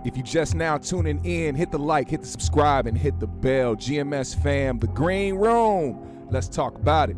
If you just now tuning in, hit the like, hit the subscribe, and hit the bell. GMS fam, the green room. Let's talk about it.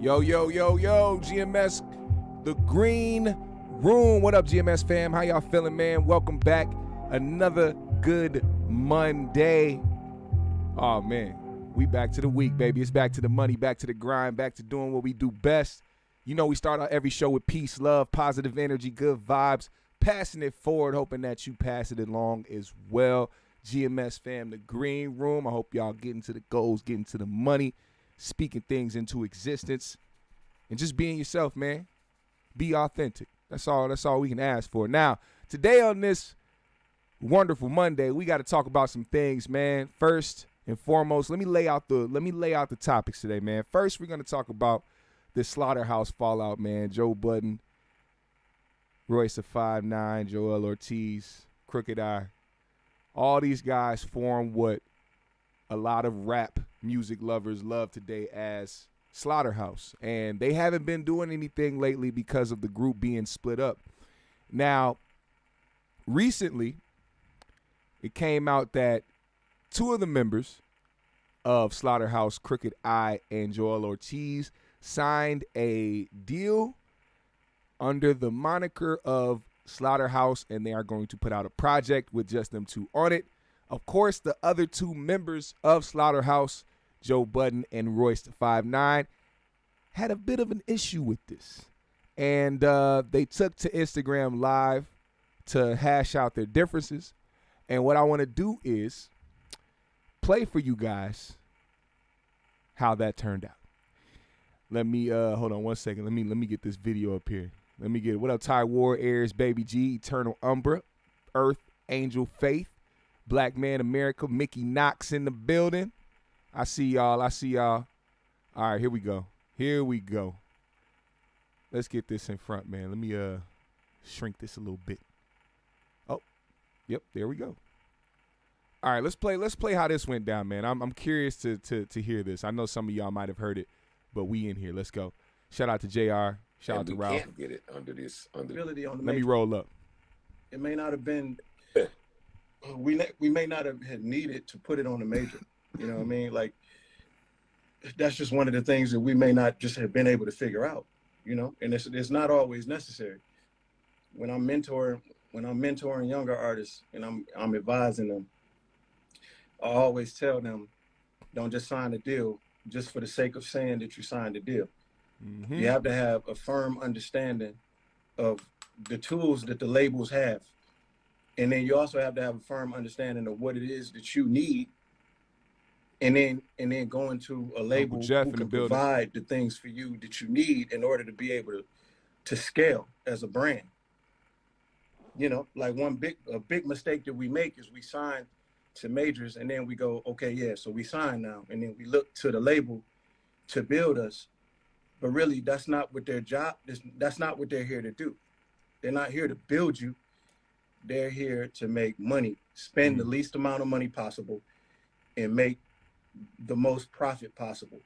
Yo, GMS, the green room. What up, GMS fam? How y'all feeling, man? Welcome back. Another good Monday. Oh, man. We back to the week, baby. It's back to the money, back to the grind, back to doing what we do best. You know, we start out every show with peace, love, positive energy, good vibes, passing it forward, hoping that you pass it along as well. GMS fam, the green room. I hope y'all getting to the goals, getting to the money, speaking things into existence, and just being yourself, man. Be authentic. That's all we can ask for. Now, today on this wonderful Monday, we got to talk about some things, man. First and foremost, let me lay out the topics today, man. First, we're going to talk about this Slaughterhouse fallout, man. Joe Budden, Royce the 5'9", Joell Ortiz, Crooked Eye. All these guys form what a lot of rap music lovers love today as Slaughterhouse, and they haven't been doing anything lately because of the group being split up. Now, recently, it came out that two of the members of Slaughterhouse, Crooked Eye and Joell Ortiz, signed a deal under the moniker of Slaughterhouse, and they are going to put out a project with just them two on it. Of course, the other two members of Slaughterhouse, Joe Budden and Royce the 5'9", had a bit of an issue with this. And they took to Instagram Live to hash out their differences. And what I want to do is play for you guys how that turned out. Let me, hold on one second. Let me get this video up here. Let me get it. What up, Ty War, Ayers, Baby G, Eternal Umbra, Earth, Angel Faith, Black Man America, Mickey Knox in the building. I see y'all. All right, here we go. Let's get this in front, man. Let me shrink this a little bit. Oh, yep, there we go. All right, let's play how this went down, man. I'm curious to hear this. I know some of y'all might have heard it, but we in here. Let's go. Shout out to JR. Shout out to Ralph. We can't get it under this. Let me roll up. It may not have been. We may not have had needed to put it on the major. You know what I mean? Like, that's just one of the things that we may not just have been able to figure out, you know, and it's not always necessary. When I'm mentoring younger artists and I'm advising them, I always tell them, don't just sign a deal just for the sake of saying that you signed a deal. Mm-hmm. You have to have a firm understanding of the tools that the labels have. And then you also have to have a firm understanding of what it is that you need and then going to a label Jeff who in the can building. provide the things for you that you need in order to be able to scale as a brand. You know, like a big mistake that we make is we sign to majors and then we go, okay, yeah, so we sign now, and then we look to the label to build us, but really that's not what their job is. That's not what they're here to do. They're not here to build you. They're here to make money, spend the least amount of money possible, and make the most profit possible.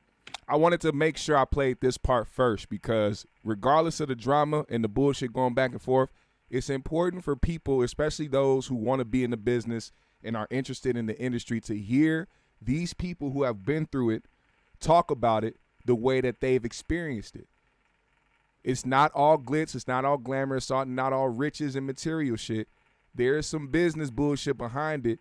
I wanted to make sure I played this part first because regardless of the drama and the bullshit going back and forth, it's important for people, especially those who want to be in the business and are interested in the industry, to hear these people who have been through it talk about it the way that they've experienced it. It's not all glitz. It's not all glamour. It's not all riches and material shit. There is some business bullshit behind it,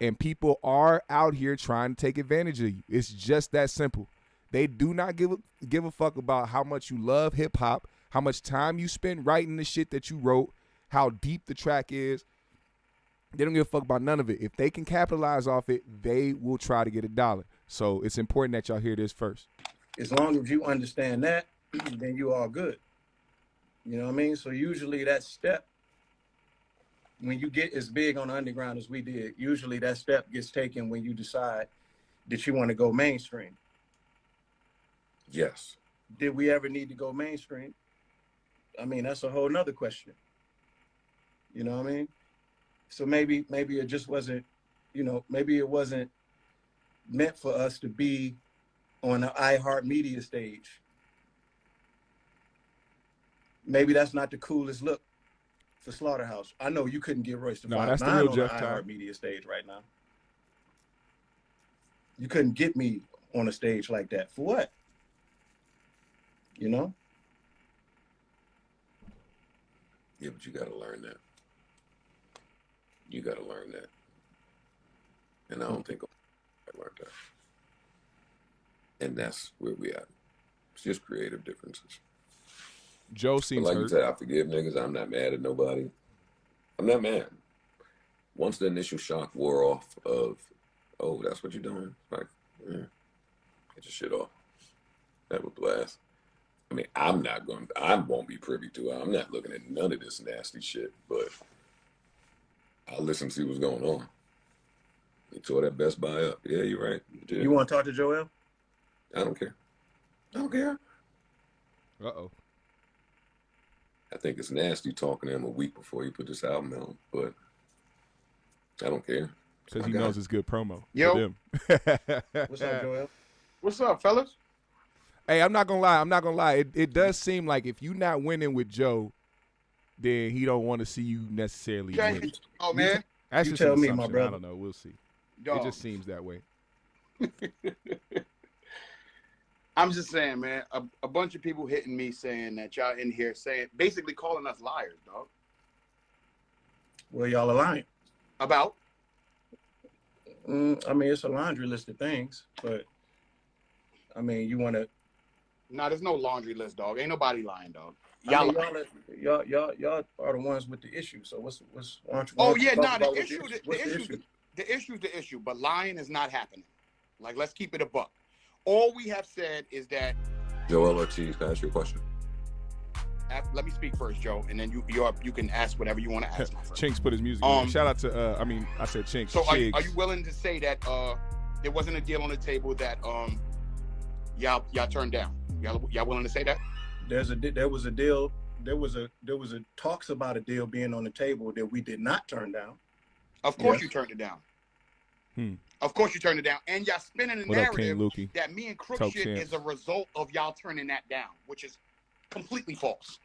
and people are out here trying to take advantage of you. It's just that simple. They do not give a fuck about how much you love hip-hop, how much time you spend writing the shit that you wrote, how deep the track is. They don't give a fuck about none of it. If they can capitalize off it, they will try to get $1. So it's important that y'all hear this first. As long as you understand that, then you are good. You know what I mean? So usually that step, when you get as big on the underground as we did, usually that step gets taken when you decide that you want to go mainstream. Yes. Did we ever need to go mainstream? I mean, that's a whole nother question. You know what I mean? So maybe it just wasn't, maybe it wasn't meant for us to be on the iHeartMedia stage. Maybe that's not the coolest look for Slaughterhouse. I know you couldn't get Royce to 5'9" on the iHeartMedia stage right now. You couldn't get me on a stage like that. For what? You know? Yeah, but you got to learn that. You got to learn that. And I don't think I learned that. And that's where we at. It's just creative differences. Joe seems like hurt. You said, I forgive niggas. I'm not mad at nobody. I'm not mad. Once the initial shock wore off of, oh, that's what you're doing. Like, get your shit off. That would blast. I mean, I won't be privy to it. I'm not looking at none of this nasty shit, but I'll listen to see what's going on. He tore that Best Buy up. Yeah, you're right. You want to talk to Joell? I don't care. I don't care. Uh-oh. I think it's nasty talking to him a week before he put this album out, but I don't care. Because he knows it's good promo. Yo. For them. What's up, Joell? What's up, fellas? Hey, I'm not gonna lie. It does seem like if you not winning with Joe, then he don't want to see you necessarily win. Oh, man. That's You just tell an me, my assumption. brother. I don't know. We'll see. Dog. It just seems that way. I'm just saying, man, a bunch of people hitting me saying that y'all in here basically calling us liars, dog. Well, y'all are lying. About? I mean, it's a laundry list of things, but I mean, you want to. Nah, there's no laundry list, dog. Ain't nobody lying, dog. Y'all Y'all are the ones with the issue. So what's why don't you? Oh why don't you yeah, talk nah. about The what's issue, what's the issue's the issue. But lying is not happening. Like, let's keep it a buck. All we have said is that. Joell Ortiz, can I ask you a question? Let me speak first, Joe, and then you can ask whatever you want to ask. My friend. Chinks put his music on. Shout out to I said Chinks. So are you willing to say that there wasn't a deal on the table that y'all turned down? Y'all willing to say that? There was a deal. There was a talks about a deal being on the table that we did not turn down. Of course Yes. you turned it down. Of course you turned it down. And y'all spinning the What up, King narrative that me and Crook Coke shit champs. is a result of y'all turning that down, which is completely false.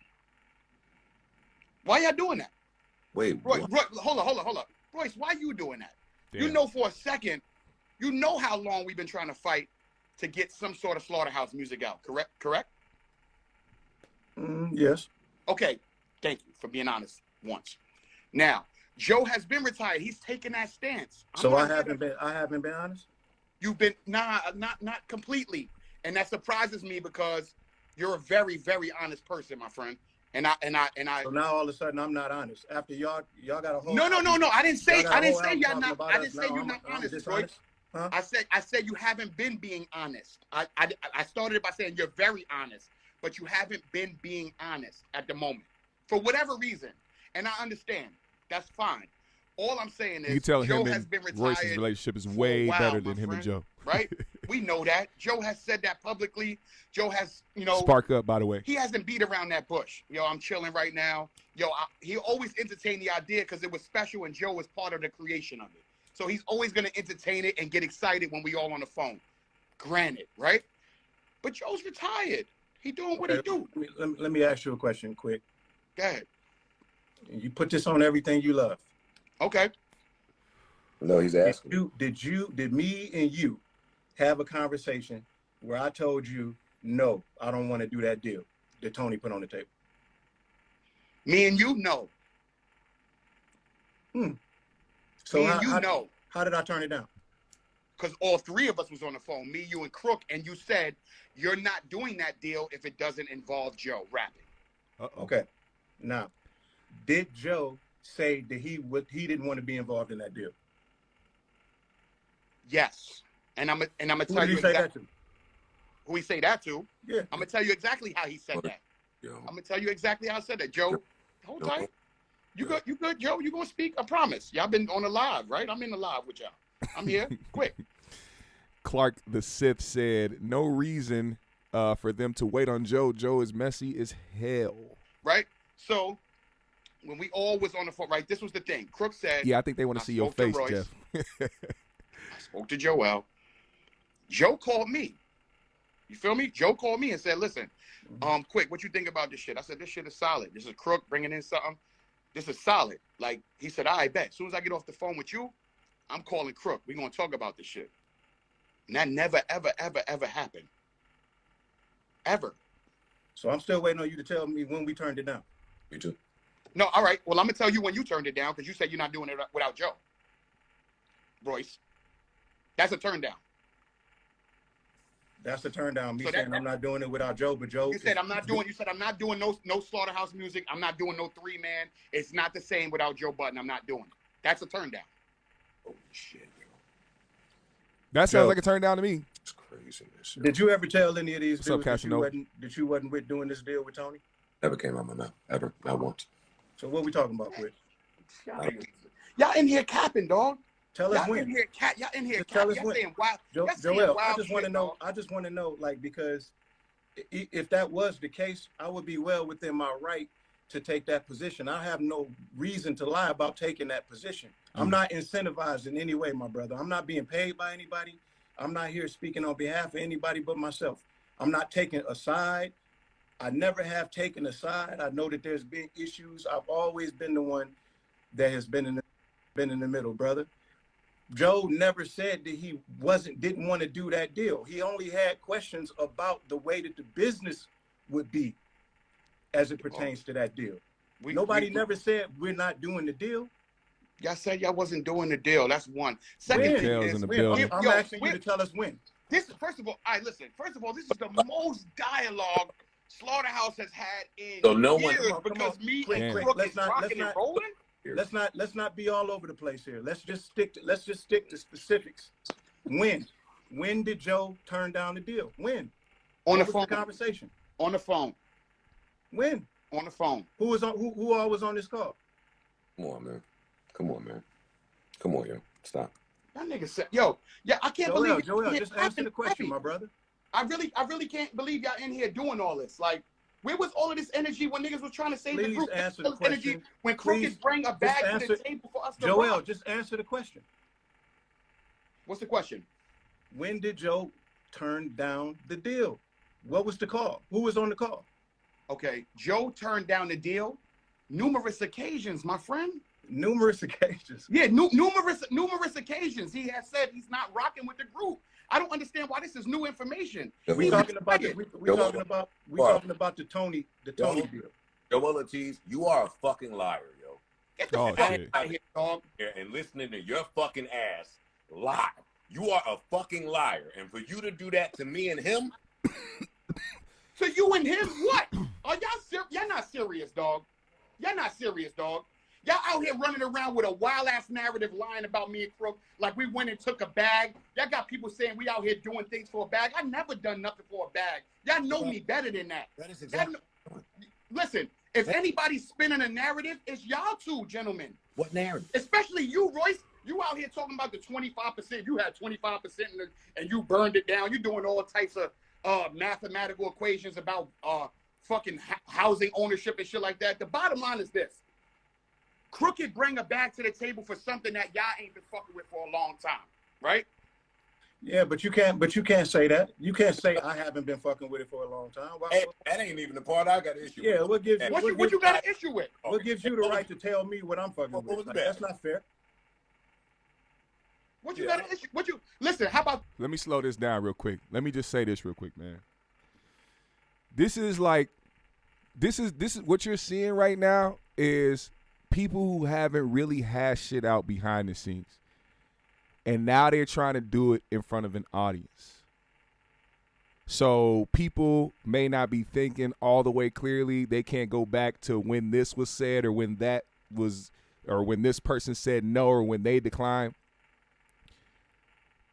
Why y'all doing that? Wait, Royce, hold up. Royce, why you doing that? Damn. You know for a second, you know how long we've been trying to fight to get some sort of Slaughterhouse music out, correct? Yes. Okay, thank you for being honest once. Now, Joe has been retired. He's taken that stance. So I haven't been honest. You've been not completely, and that surprises me because you're a very, very honest person, my friend. And I. So now all of a sudden I'm not honest. After y'all got a whole. No. I didn't say y'all not. I didn't say album you're not talking about us. honest, Now I'm Royce. dishonest. Huh? I said you haven't been being honest. I started it by saying you're very honest, but you haven't been being honest at the moment for whatever reason. And I understand. That's fine. All I'm saying You is tell Joe him has and been retired. Royce's relationship is for a way while, better my than him and friend, Joe. right? We know that. Joe has said that publicly. Joe has, Spark up, by the way. he hasn't beat around that bush. Yo, I'm chilling right now. Yo, he always entertained the idea because it was special and Joe was part of the creation of it. So he's always going to entertain it and get excited when we all on the phone. Granted, right? But Joe's retired. He doing what he do. Let me ask you a question quick. Go ahead. You put this on everything you love. Okay. No, he's asking. Did me and you have a conversation where I told you, no, I don't want to do that deal that Tony put on the table? Me and you know. So Me and you know. How did I turn it down? Because all three of us was on the phone, me, you, and Crook, and you said you're not doing that deal if it doesn't involve Joe rapping. Okay. Now, did Joe say that he didn't want to be involved in that deal? Yes. And I'm gonna Who tell did you he say that exactly to? who he say that to. Yeah. I'm gonna tell you exactly how he said that. Yo, I'm gonna tell you exactly how I said that. Joe, hold Yo. tight. You good, Joe? You gonna speak? I promise. Y'all been on the live, right? I'm in the live with y'all. I'm here. Quick. Clark the Sith said, no reason for them to wait on Joe. Joe is messy as hell. Right? So when we all was on the phone, right? This was the thing. Crook said, Yeah, I think they want to see your spoke to face, Royce. Jeff. I spoke to Joell. Joe called me. You feel me? Joe called me and said, listen, quick, what you think about this shit? I said, this shit is solid. This is Crook bringing in something. This is solid. Like, he said, I bet. As soon as I get off the phone with you, I'm calling Crook. We're going to talk about this shit. And that never, ever, ever, ever happened. Ever. So I'm still waiting on you to tell me when we turned it down. me too. No, all right. Well, I'm going to tell you when you turned it down because you said you're not doing it without Joe. Royce. That's a turn down. That's the turn down. Me So saying I'm not doing it without Joe, but Joe. You said I'm not doing no Slaughterhouse music. I'm not doing no 3-man. It's not the same without Joe Budden. I'm not doing it. That's a turn down. Oh shit, yo. That sounds Joe. like a turn down to me. It's craziness. Yo. Did you ever tell any of these What's up, dudes that Casanova? you wasn't with doing this deal with Tony? Never came out my mouth. Ever. Not once. So what we talking about, Chris? Y'all in here capping, dog. Tell us Y'all when. in here y'all in here Just tell capping. us Y'all when. saying wild. y'all saying Joel, I wild just want to shit, know. dog. I just want to know, like, because if that was the case, I would be well within my right to take that position. I have no reason to lie about taking that position. I'm not incentivized in any way, my brother. I'm not being paid by anybody. I'm not here speaking on behalf of anybody but myself. I'm not taking a side. I never have taken a side. I know that there's been issues. I've always been the one that has been in the middle, brother. Joe never said that he didn't want to do that deal. He only had questions about the way that the business would be as it pertains to that deal. Nobody never said we're not doing the deal. Y'all said y'all wasn't doing the deal. That's one. Second When? thing Tails is, in the building. I'm asking you to tell us when. this first of all, listen. First of all, this is the most dialogue Slaughterhouse has had in So no one- years Come on, because me quick, and quick. Crook Let's is not- rocking and rolling. Let's not be all over the place here. Let's just stick to specifics. When did Joe turn down the deal? When? On the What was phone. conversation. On the phone. When? On the phone. Who all was on this call? Come on, man. Come on, man. Come on, yo. Stop. That nigga said, yo, yeah, I can't believe Joel, y'all just here answer the question, happy. my brother. I really can't believe y'all in here doing all this. Like, where was all of this energy when niggas was trying to save the Please group? answer All the this energy question. when Crooked Please, bring a bag to the answer- table for us to Joel, rock. just answer the question. What's the question? When did Joe turn down the deal? What was the call? Who was on the call? Okay, Joe turned down the deal numerous occasions, my friend. Numerous occasions. Yeah, numerous occasions. He has said he's not rocking with the group. I don't understand why this is new information. We Joel- talking about the Tony Joel- deal. Joel Ortiz, you are a fucking liar, yo. Get the Oh, fuck shit. out of here, dog. Here and listening to your fucking ass lie. You are a fucking liar. And for you to do that to me and him, So you and him, what? Are y'all serious? Y'all not serious, dog. Y'all not serious, dog. Y'all out here running around with a wild-ass narrative lying about me and Crook, like we went and took a bag. Y'all got people saying we out here doing things for a bag. I never done nothing for a bag. Y'all know me better than that. That is exactly. Listen, if anybody's spinning a narrative, it's y'all two, gentlemen. What narrative? Especially you, Royce. You out here talking about the 25%. You had 25% and you burned it down. You doing all types of mathematical equations about fucking housing ownership and shit like that. The bottom line is this. Crooked bring a bag to the table for something that y'all ain't been fucking with for a long time, right? Yeah, but you can't say that. You can't say I haven't been fucking with it for a long time. Why, Hey, that ain't even the part I got an issue yeah, with. what gives you What you got an issue with? what gives you the right to tell me what I'm fucking What with? was the Like, bad? that's not fair. What you got an issue? What you listen? How about Let me slow this down real quick. Let me just say this real quick, man. This is what you're seeing right now is people who haven't really hashed shit out behind the scenes. And now they're trying to do it in front of an audience. So people may not be thinking all the way clearly. They can't go back to when this was said or when that was, or when this person said no or when they declined.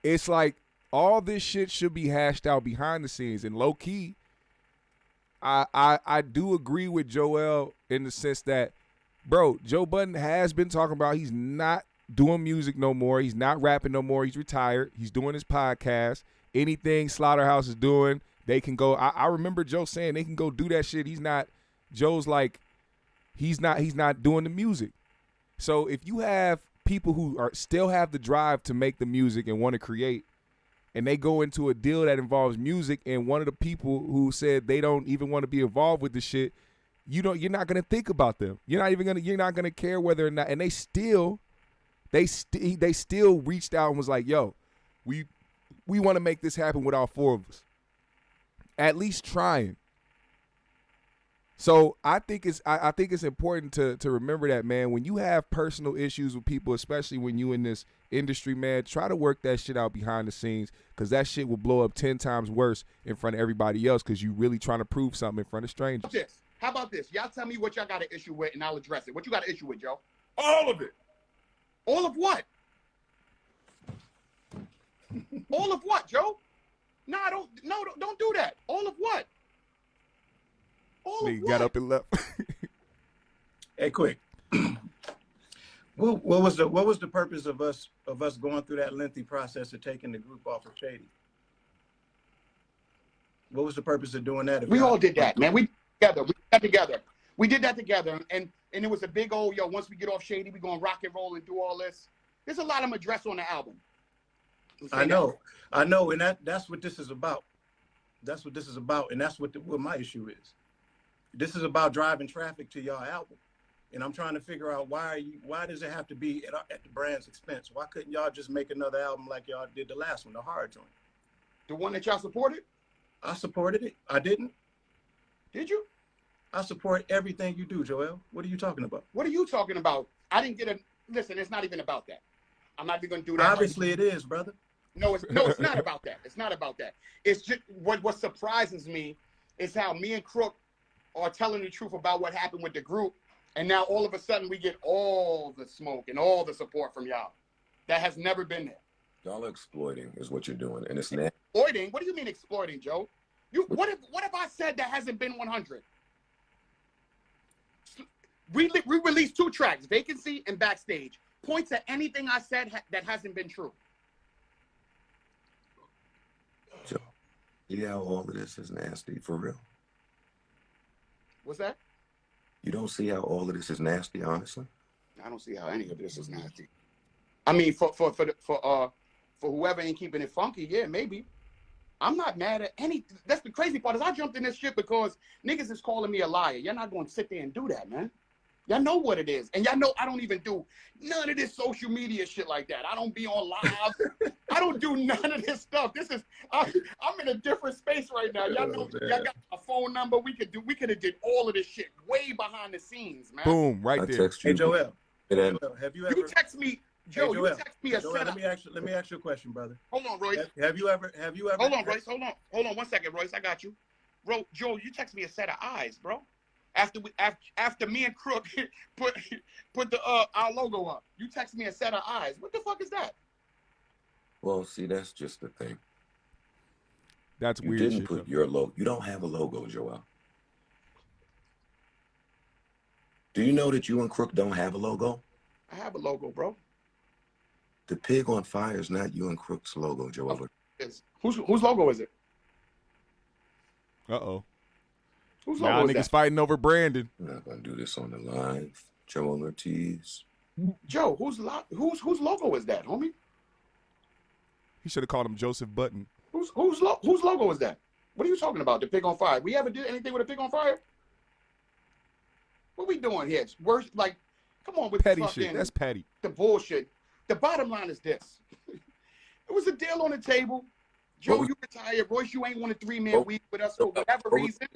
It's like all this shit should be hashed out behind the scenes. And low key, I do agree with Joell in the sense that, bro, Joe Budden has been talking about he's not doing music no more. He's not rapping no more. He's retired. He's doing his podcast. Anything Slaughterhouse is doing, they can go. I remember Joe saying they can go do that shit. Joe's like, he's not doing the music. So if you have people who still have the drive to make the music and want to create, and they go into a deal that involves music, and one of the people who said they don't even want to be involved with the shit, you're not gonna think about them. You're not gonna care whether or not. And they still reached out and was like, yo, we want to make this happen with all four of us. At least trying. So I think it's important to remember that, man. When you have personal issues with people, especially when you in this industry, man, try to work that shit out behind the scenes, because that shit will blow up 10 times worse in front of everybody else, because you really trying to prove something in front of strangers. How about this? Y'all tell me what y'all got an issue with, and I'll address it. What you got an issue with, Joe? All of it. All of what? All of what, Joe? Nah, don't do that. All of what? All of Nigga what? got up and left. Hey, quick. What was the purpose of us going through that lengthy process of taking the group off of Shady? What was the purpose of doing that? We all did that, man. We did that together, and it was a big old, yo, once we get off Shady, we gonna rock and roll and do all this. There's a lot of them addressed on the album. I know, and that's what this is about. That's what this is about, and that's what my issue is. This is about driving traffic to y'all album, and I'm trying to figure out why does it have to be at the brand's expense? Why couldn't y'all just make another album like y'all did the last one, the hard joint? The one that y'all supported? I supported it. I didn't. Did you? I support everything you do, Joel. What are you talking about? What are you talking about? I didn't get listen, it's not even about that. I'm not even gonna do that. Obviously it is, brother. No, it's not about that. It's not about that. It's just what surprises me is how me and Crook are telling the truth about what happened with the group, and now all of a sudden we get all the smoke and all the support from y'all. That has never been there. Y'all are exploiting is what you're doing, and it's not. Exploiting? What do you mean exploiting, Joe? What have I said that hasn't been 100? We released 2 tracks, Vacancy and Backstage. Point to anything I said that hasn't been true. Joe, see how all of this is nasty for real? What's that? You don't see how all of this is nasty, honestly? I don't see how any of this is nasty. I mean, for whoever ain't keeping it funky, yeah, maybe. I'm not mad at any. That's the crazy part is I jumped in this shit because niggas is calling me a liar. You're not going to sit there and do that, man. Y'all know what it is. And y'all know I don't even do none of this social media shit like that. I don't be on live. I don't do none of this stuff. I'm in a different space right now. Y'all know, y'all got a phone number. We could have did all of this shit way behind the scenes, man. Boom, right there. Text you. Hey, Joel. Joel, Have you ever? You text me, Joe. Hey, Joel, you text me a Joel, setup. let me ask you a question, brother. Hold on, Royce. Have you ever? Hold on, Royce. Hold on 1 second, Royce. I got you. Joe, you text me a set of eyes, bro. after me and Crook put the our logo up. You text me a set of eyes. What the fuck is that? Well, see, that's just the thing. That's You weird didn't shit, put though. your logo. You don't have a logo, Joell. Do you know that you and Crook don't have a logo? I have a logo, bro. The pig on fire is not you and Crook's logo, Joell. Whose logo is it? Uh-oh. Whose Now logo is niggas that? fighting over Brandon. I'm not gonna do this on the live. Joell Ortiz. Joe, whose logo is that, homie? He should have called him Joseph Button. Whose logo is that? What are you talking about? The pig on fire. We ever did anything with a pig on fire? What we doing here? Worse, like, come on with Petty the shit. That's petty. the bullshit. The bottom line is this. It was a deal on the table. Joe, you retired. Royce, you ain't won a 3-man week with us for whatever reason.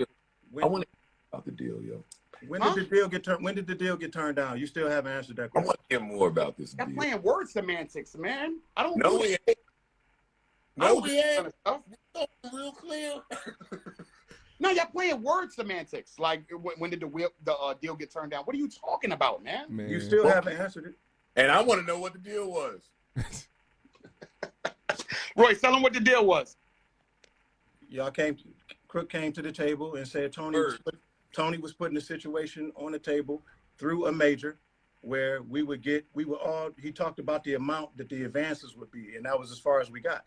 I want to about the deal, yo. When did the deal get turned down? You still haven't answered that I question. want to hear more about this I'm deal. playing word semantics, man. I don't No, do we that. ain't. I No, don't do we that ain't. kind of stuff. Real clear. No, y'all playing word semantics. Like, when did the deal get turned down? What are you talking about, man? Man. You still haven't answered it. And I want to know what the deal was. Royce, tell him what the deal was. Crook came to the table and said Tony was putting the situation on the table through a major where he talked about the amount that the advances would be, and that was as far as we got.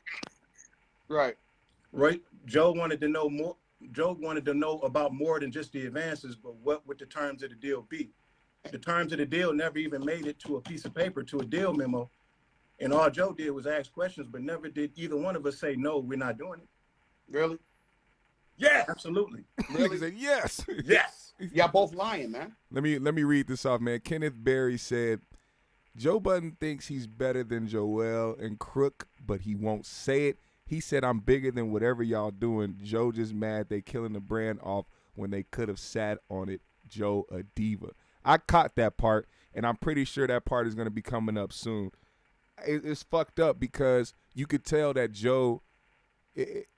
Right. Joe wanted to know more. Joe wanted to know about more than just the advances, but what would the terms of the deal be? The terms of the deal never even made it to a piece of paper, to a deal memo. And all Joe did was ask questions, but never did either one of us say, no, we're not doing it. Really? Yes. Absolutely. Nigga said yes. Yes. Y'all both lying, man. Let me read this off, man. Kenneth Berry said, Joe Budden thinks he's better than Joell and Crook, but he won't say it. He said, I'm bigger than whatever y'all doing. Joe just mad they killing the brand off when they could have sat on it. Joe a diva. I caught that part, and I'm pretty sure that part is going to be coming up soon. It's fucked up because you could tell that Joe,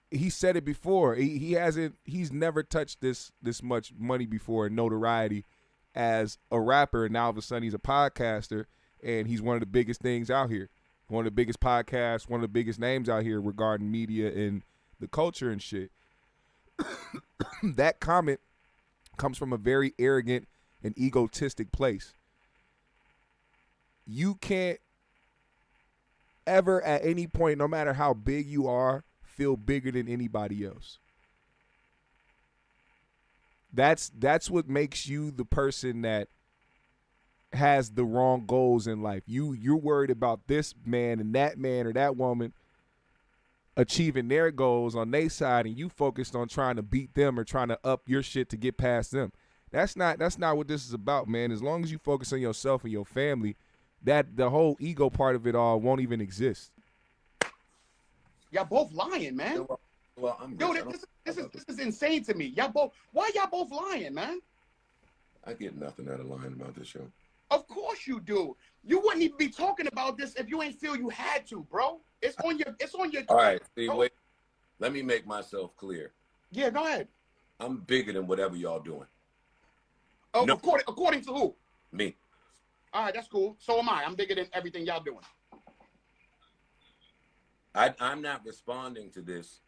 he said it before. He's never touched this much money before and notoriety as a rapper, and now all of a sudden he's a podcaster, and he's one of the biggest things out here. One of the biggest podcasts, one of the biggest names out here regarding media and the culture and shit. That comment comes from a very arrogant and egotistic place. You can't ever at any point, no matter how big you are, feel bigger than anybody else. That's what makes you the person that has the wrong goals in life. You're worried about this man or that woman achieving their goals on their side, and you focused on trying to beat them or trying to up your shit to get past them. That's not what this is about, man. As long as you focus on yourself and your family, that the whole ego part of it all won't even exist. Y'all both lying, man. Well, I'm Yo, rich. this is insane to me. Why y'all both lying, man? I get nothing out of lying about this show. Of course you do. You wouldn't even be talking about this if you ain't feel you had to, bro. It's on your. All right, see, bro. wait. Let me make myself clear. Yeah, go ahead. I'm bigger than whatever y'all doing. Oh, No. according to who? Me. All right, that's cool. So am I. I'm bigger than everything y'all doing. I'm not responding to this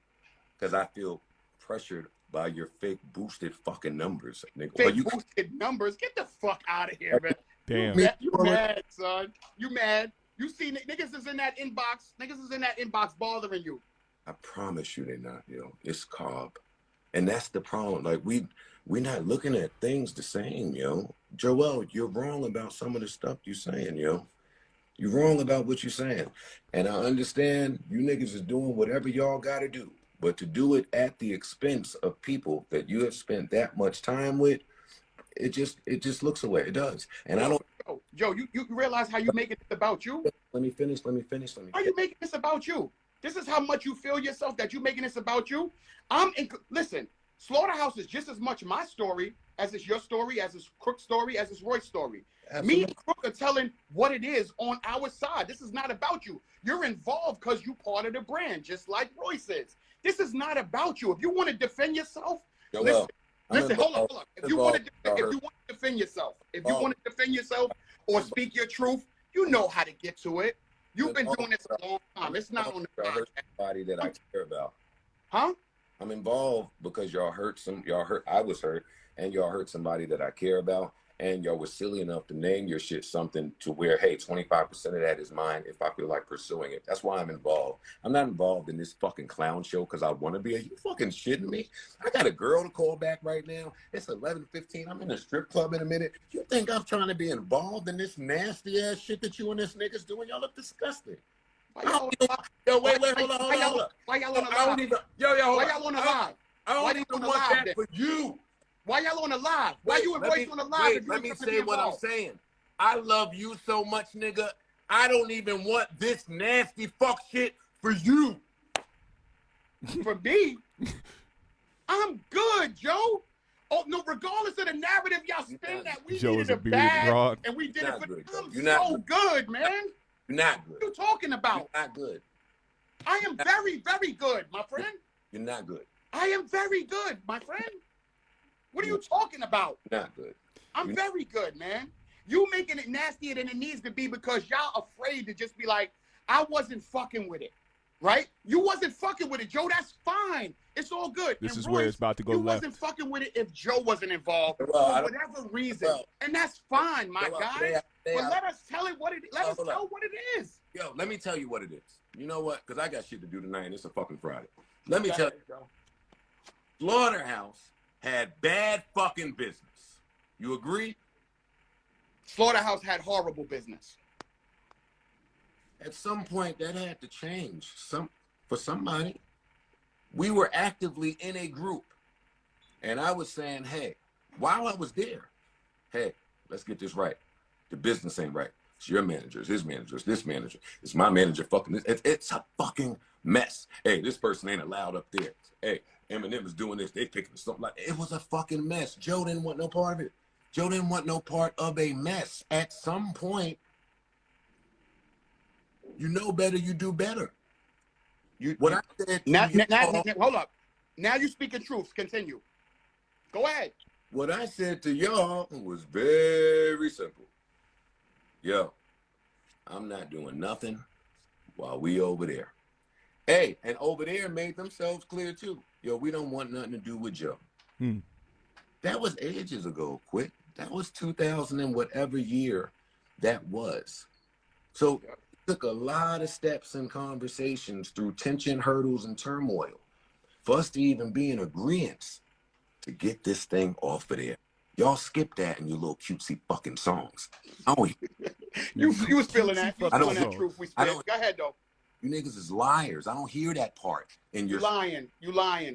because I feel pressured by your fake boosted fucking numbers, nigga. Fake But you boosted numbers. Get the fuck out of here, man. Damn. You mad, son. You mad. You see niggas is in that inbox. Niggas is in that inbox bothering you. I promise you they're not, yo. It's Cobb. And that's the problem. Like we're not looking at things the same, yo. Joell, you're wrong about some of the stuff you're saying, yo. You're wrong about what you're saying. And I understand you niggas is doing whatever y'all gotta do. But to do it at the expense of people that you have spent that much time with, it just looks away. It does. And I don't. Joe, you realize how you making this about you? Let me finish. How you making this about you? This is how much you feel yourself that you making this about you. Listen, Slaughterhouse is just as much my story as it's your story, as it's Crook's story, as it's Roy's story. Absolutely. Me and Crook are telling what it is on our side. This is not about you. You're involved because you part of the brand, just like Royce is. This is not about you. If you want to defend yourself, Joell, listen, Listen, hold up. If you want Involved. to defend yourself, or speak your truth, you know how to get to it. You've been doing this a long time. It's not on the podcast. Somebody that I care about. Huh? I'm involved because y'all hurt. I was hurt, and y'all hurt somebody that I care about. And y'all was silly enough to name your shit something to where, hey, 25% of that is mine if I feel like pursuing it. That's why I'm involved. I'm not involved in this fucking clown show because I want to be. Are you fucking shitting me? I got a girl to call back right now. It's 11:15. I'm in a strip club in a minute. You think I'm trying to be involved in this nasty ass shit that you and this nigga's doing? Y'all look disgusting. Yo, wait, hold on. Why y'all on the live? Why y'all on the live? I don't even want that for you. Why y'all on the live? Why you and Royce on the live? Wait, let me say what I'm saying. I love you so much, nigga. I don't even want this nasty fuck shit for you. For me? I'm good, Joe. Oh, no, regardless of the narrative y'all spin that we needed a bag and we did it for I'm so good, man. You're not good. What are you talking about? You're not good. I am very, very good, my friend. You're not good. I am very good, my friend. What are you talking about? Not good. I'm very good, man. You making it nastier than it needs to be because y'all afraid to just be like, I wasn't fucking with it, right? You wasn't fucking with it, Joe. That's fine. It's all good. This and is Royce, where it's about to go you left. wasn't fucking with it if Joe wasn't involved for whatever reason, and that's fine, my guy. But let us tell it what it. Let us tell what it is. Yo, let me tell you what it is. You know what? Because I got shit to do tonight, and it's a fucking Friday. Let me tell you, Slaughterhouse had bad fucking business. You agree? Slaughterhouse had horrible business. At some point, that had to change. For somebody, we were actively in a group, and I was saying, hey, while I was there, hey, let's get this right. The business ain't right. It's your manager, it's his manager, it's this manager, it's my manager. Fucking this. It's a fucking mess. Hey, this person ain't allowed up there. Hey, Eminem is doing this. They picking something like it was a fucking mess. Joe didn't want no part of it. Joe didn't want no part of a mess. At some point, you know better, you do better. I said now, hold up. Now you speaking truth. Continue. Go ahead. What I said to y'all was very simple. Yo, I'm not doing nothing while we over there. Hey, and over there made themselves clear too. Yo, we don't want nothing to do with Joe. That was ages ago, Quick. That was 2000 and whatever year that was. So it took a lot of steps and conversations through tension, hurdles, and turmoil for us to even be in agreement to get this thing off of there. Y'all skip that in your little cutesy fucking songs. You was feeling that. You feeling that truth we spit. Go ahead, though. You niggas is liars. I don't hear that part in your. You lying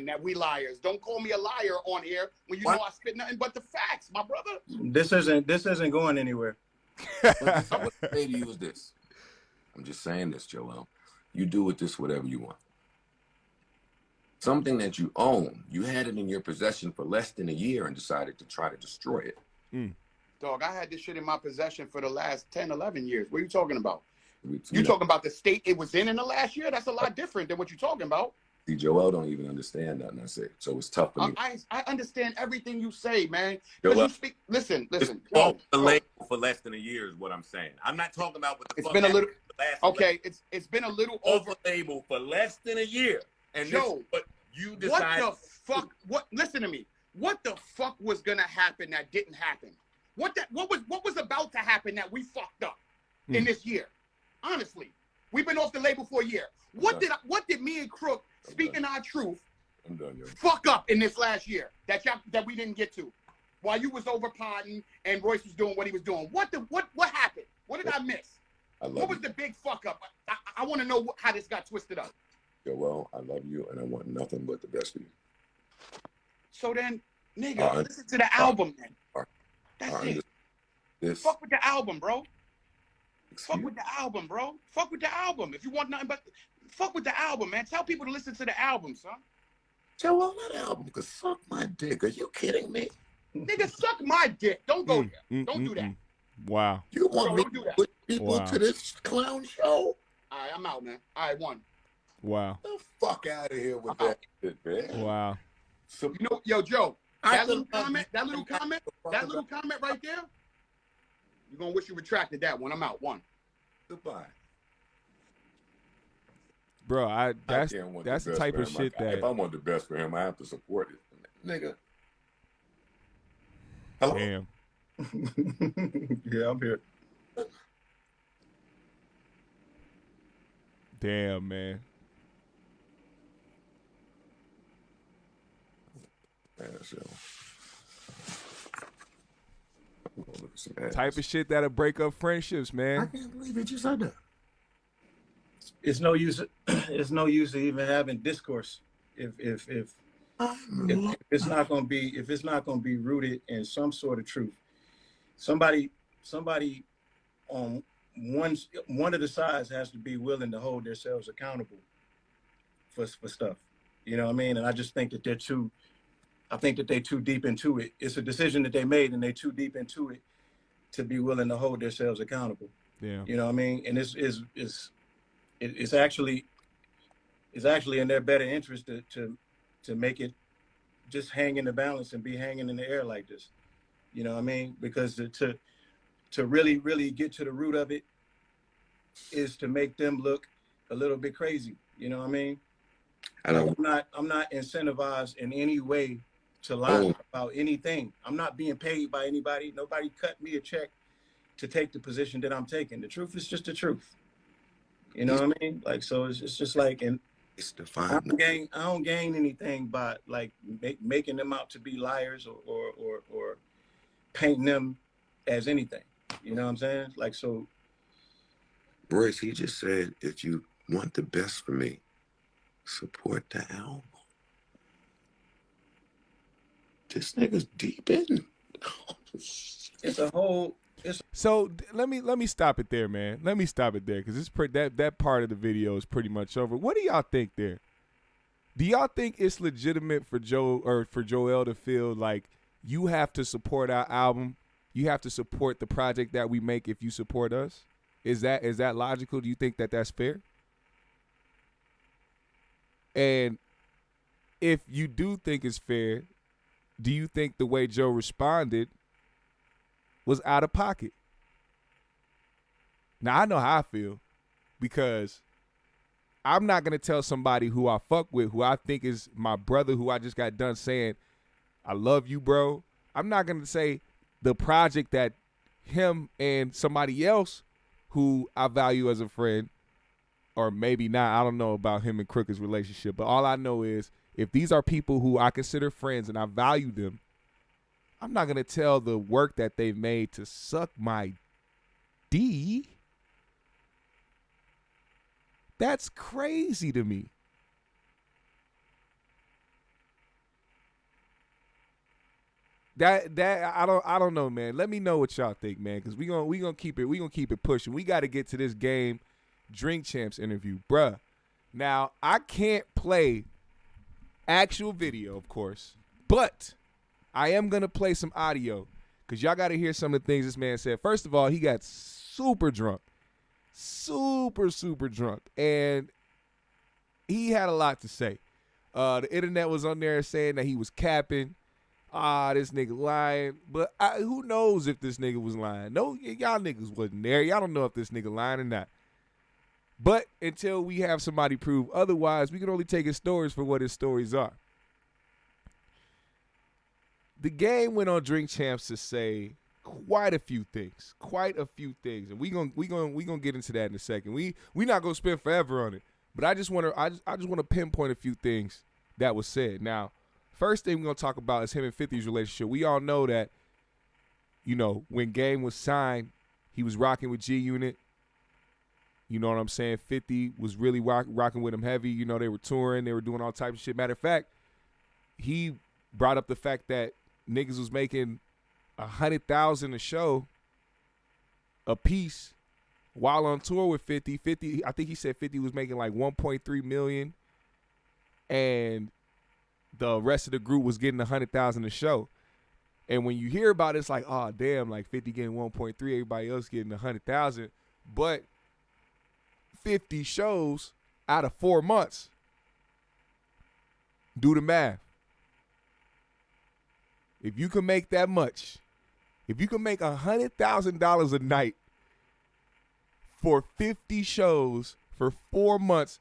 that we liars. Don't call me a liar on here when you know I spit nothing but the facts, my brother. This isn't going anywhere. What I say to you is this. I'm just saying this, Joell. You do with this whatever you want. Something that you own, you had it in your possession for less than a year and decided to try to destroy it. Dog, I had this shit in my possession for the last 10, 11 years. What are you talking about? You talking about the state it was in the last year? That's a lot different than what you're talking about. See, Joell don't even understand nothing I say, so it's tough for me. I understand everything you say, man. Joell, you speak. Listen. Off the label for less than a year is what I'm saying. I'm not talking about what the it's fuck been a little. Okay, it's been a little off the label for less than a year, and Joe, but you decided. What the fuck? What? Listen to me. What the fuck was gonna happen that didn't happen? What was about to happen that we fucked up in this year? Honestly, we've been off the label for a year. What did me and Crook, speaking our truth, fuck up in this last year that we didn't get to? While you was over potting and Royce was doing what he was doing. What happened? What did I miss? What was the big fuck up? I want to know how this got twisted up. Joell, I love you and I want nothing but the best for you. So then, nigga, listen to the album, man. That's it. Fuck with the album, bro. Fuck with the album, bro. Fuck with the album. If you want nothing but fuck with the album, man. Tell people to listen to the album, son. Joell, that album could suck my dick. Are you kidding me? Nigga, suck my dick. Don't go there. Don't do that. Wow. You want me to put people to this clown show? All right, I'm out, man. All right, one. Wow. Get the fuck out of here with that shit, man. Wow. So, You know, yo, Joe, I that still little love comment, you. that little comment right there, you're gonna wish you retracted that one. I'm out. One. goodbye. Bro, that's can't want the best type for of him. shit that. If I want the best for him, I have to support it, nigga. Hello. Damn. Yeah, I'm here. Damn, man. Ass, yo. I'm gonna look at some ass. Type of shit that'll break up friendships, I man. can't believe it. You said that. It's no use. It's no use of even having discourse if it's not gonna be rooted in some sort of truth. Somebody on one of the sides has to be willing to hold themselves accountable for stuff. You know what I mean? And I just think that they're too deep into it. It's a decision that they made, and they're too deep into it to be willing to hold themselves accountable. Yeah. You know what I mean? And it's actually in their better interest to make it just hang in the balance and be hanging in the air like this. You know what I mean? Because to really get to the root of it is to make them look a little bit crazy. You know what I mean? I'm not incentivized in any way to lie about anything. I'm not being paid by anybody. Nobody cut me a check to take the position that I'm taking. The truth is just the truth. You know what I mean? Like, so it's just like, and It's I defined. don't gain anything by like making them out to be liars or painting them as anything. You know what I'm saying? Like, so. Royce, he just said, if you want the best for me, support the album. This nigga's deep in. So let me stop it there, man. Let me stop it there because it's that part of the video is pretty much over. What do y'all think there? Do y'all think it's legitimate for Joell to feel like you have to support our album? You have to support the project that we make if you support us? Is that logical? Do you think that that's fair? And if you do think it's fair, do you think the way Joe responded was out of pocket? Now, I know how I feel because I'm not going to tell somebody who I fuck with, who I think is my brother, who I just got done saying, I love you, bro. I'm not going to say the project that him and somebody else who I value as a friend, or maybe not, I don't know about him and Crook's relationship, but all I know is if these are people who I consider friends and I value them, I'm not going to tell the work that they've made to suck my D. That's crazy to me. That I don't know, man. Let me know what y'all think, man, because we gonna keep it pushing. We got to get to this game Drink Champs interview, bruh. Now I can't play actual video, of course, but I am gonna play some audio because y'all got to hear some of the things this man said. First of all, he got super drunk, super drunk, and he had a lot to say. The internet was on there saying that he was capping. This nigga lying. But who knows if this nigga was lying? No, y'all niggas wasn't there. Y'all don't know if this nigga lying or not. But until we have somebody prove otherwise, we can only take his stories for what his stories are. The game went on Drink Champs to say quite a few things. And we gonna get into that in a second. We not gonna spend forever on it. But I just want to pinpoint a few things that was said. Now, first thing we're going to talk about is him and 50's relationship. We all know that, you know, when Game was signed, he was rocking with G Unit. You know what I'm saying? 50 was really rocking with him heavy. You know, they were touring. They were doing all types of shit. Matter of fact, he brought up the fact that niggas was making $100,000 a show a piece while on tour with 50. 50, I think he said 50 was making like 1.3 million. And the rest of the group was getting 100,000 a show. And when you hear about it, it's like, oh, damn, like 50 getting 1.3, everybody else getting 100,000. But 50 shows out of 4 months. Do the math. if you can make that much, if you can make $100,000 a night for 50 shows for 4 months,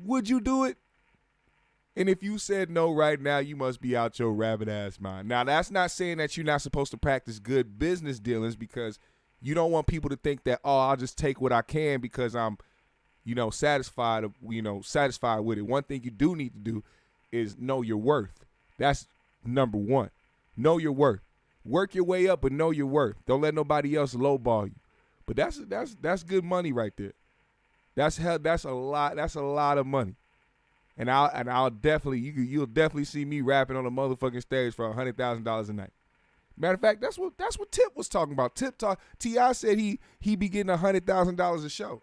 would you do it? And if you said no right now, you must be out your rabbit ass mind. Now, that's not saying that you're not supposed to practice good business dealings, because you don't want people to think that, oh, I'll just take what I can because I'm, satisfied with it. One thing you do need to do is know your worth. That's number one. Know your worth. Work your way up, but know your worth. Don't let nobody else lowball you. But that's good money right there. That's a lot of money. And I'll definitely you'll definitely see me rapping on a motherfucking stage for $100,000 a night. Matter of fact, that's what Tip was talking about. T.I. said he be getting $100,000 a show,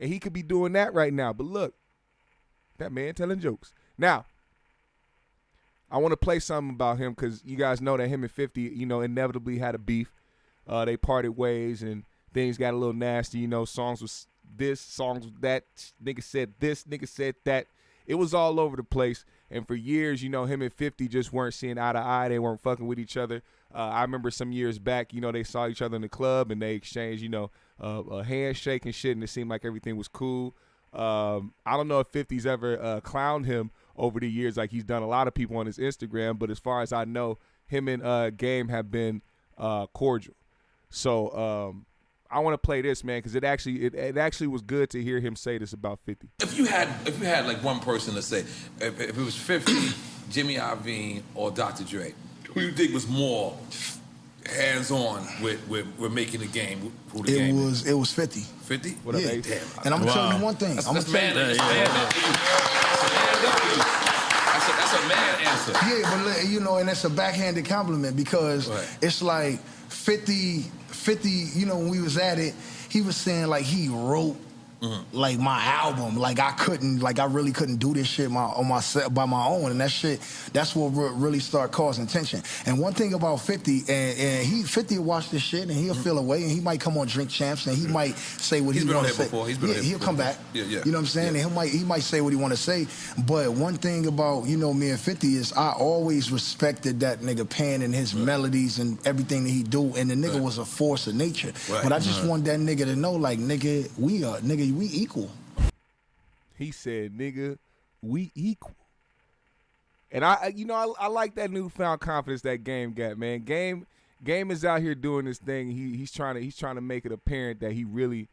and he could be doing that right now. But look, that man telling jokes. Now, I want to play something about him because you guys know that him and 50, inevitably had a beef. They parted ways and things got a little nasty. Songs was this, songs was that. Nigga said this, nigga said that. It was all over the place. And for years, him and 50 just weren't seeing eye to eye. They weren't fucking with each other. I remember some years back, they saw each other in the club and they exchanged, a handshake and shit, and it seemed like everything was cool. I don't know if 50's ever clowned him over the years like he's done a lot of people on his Instagram, but as far as I know, him and Game have been cordial. So I want to play this, man, because it actually was good to hear him say this about 50. If you had like one person to say, if it was 50, Jimmy Iovine, or Dr. Dre, who you think was more hands-on with making the game? It was 50. 50? What up, Yeah. Ace? And I'm gonna tell you one thing. That's a man answer. Yeah, but and it's a backhanded compliment because it's like 50, when we was at it, he was saying like he wrote like my album, like I really couldn't do this shit on myself by my own, and that's what really start causing tension. And one thing about 50, and 50 will watch this shit and he'll feel away, and he might come on Drink Champs and he might say what he want to say. He'll come back. Yeah. You know what I'm saying? Yeah. And he might say what he want to say. But one thing about me and 50 is I always respected that nigga pen and his melodies and everything that he do, and the nigga was a force of nature. Right. But I just want that nigga to know, like, nigga, we equal. He said, nigga, we equal. And I like that newfound confidence that Game got, man. Game is out here doing this thing. He's trying to make it apparent that he really,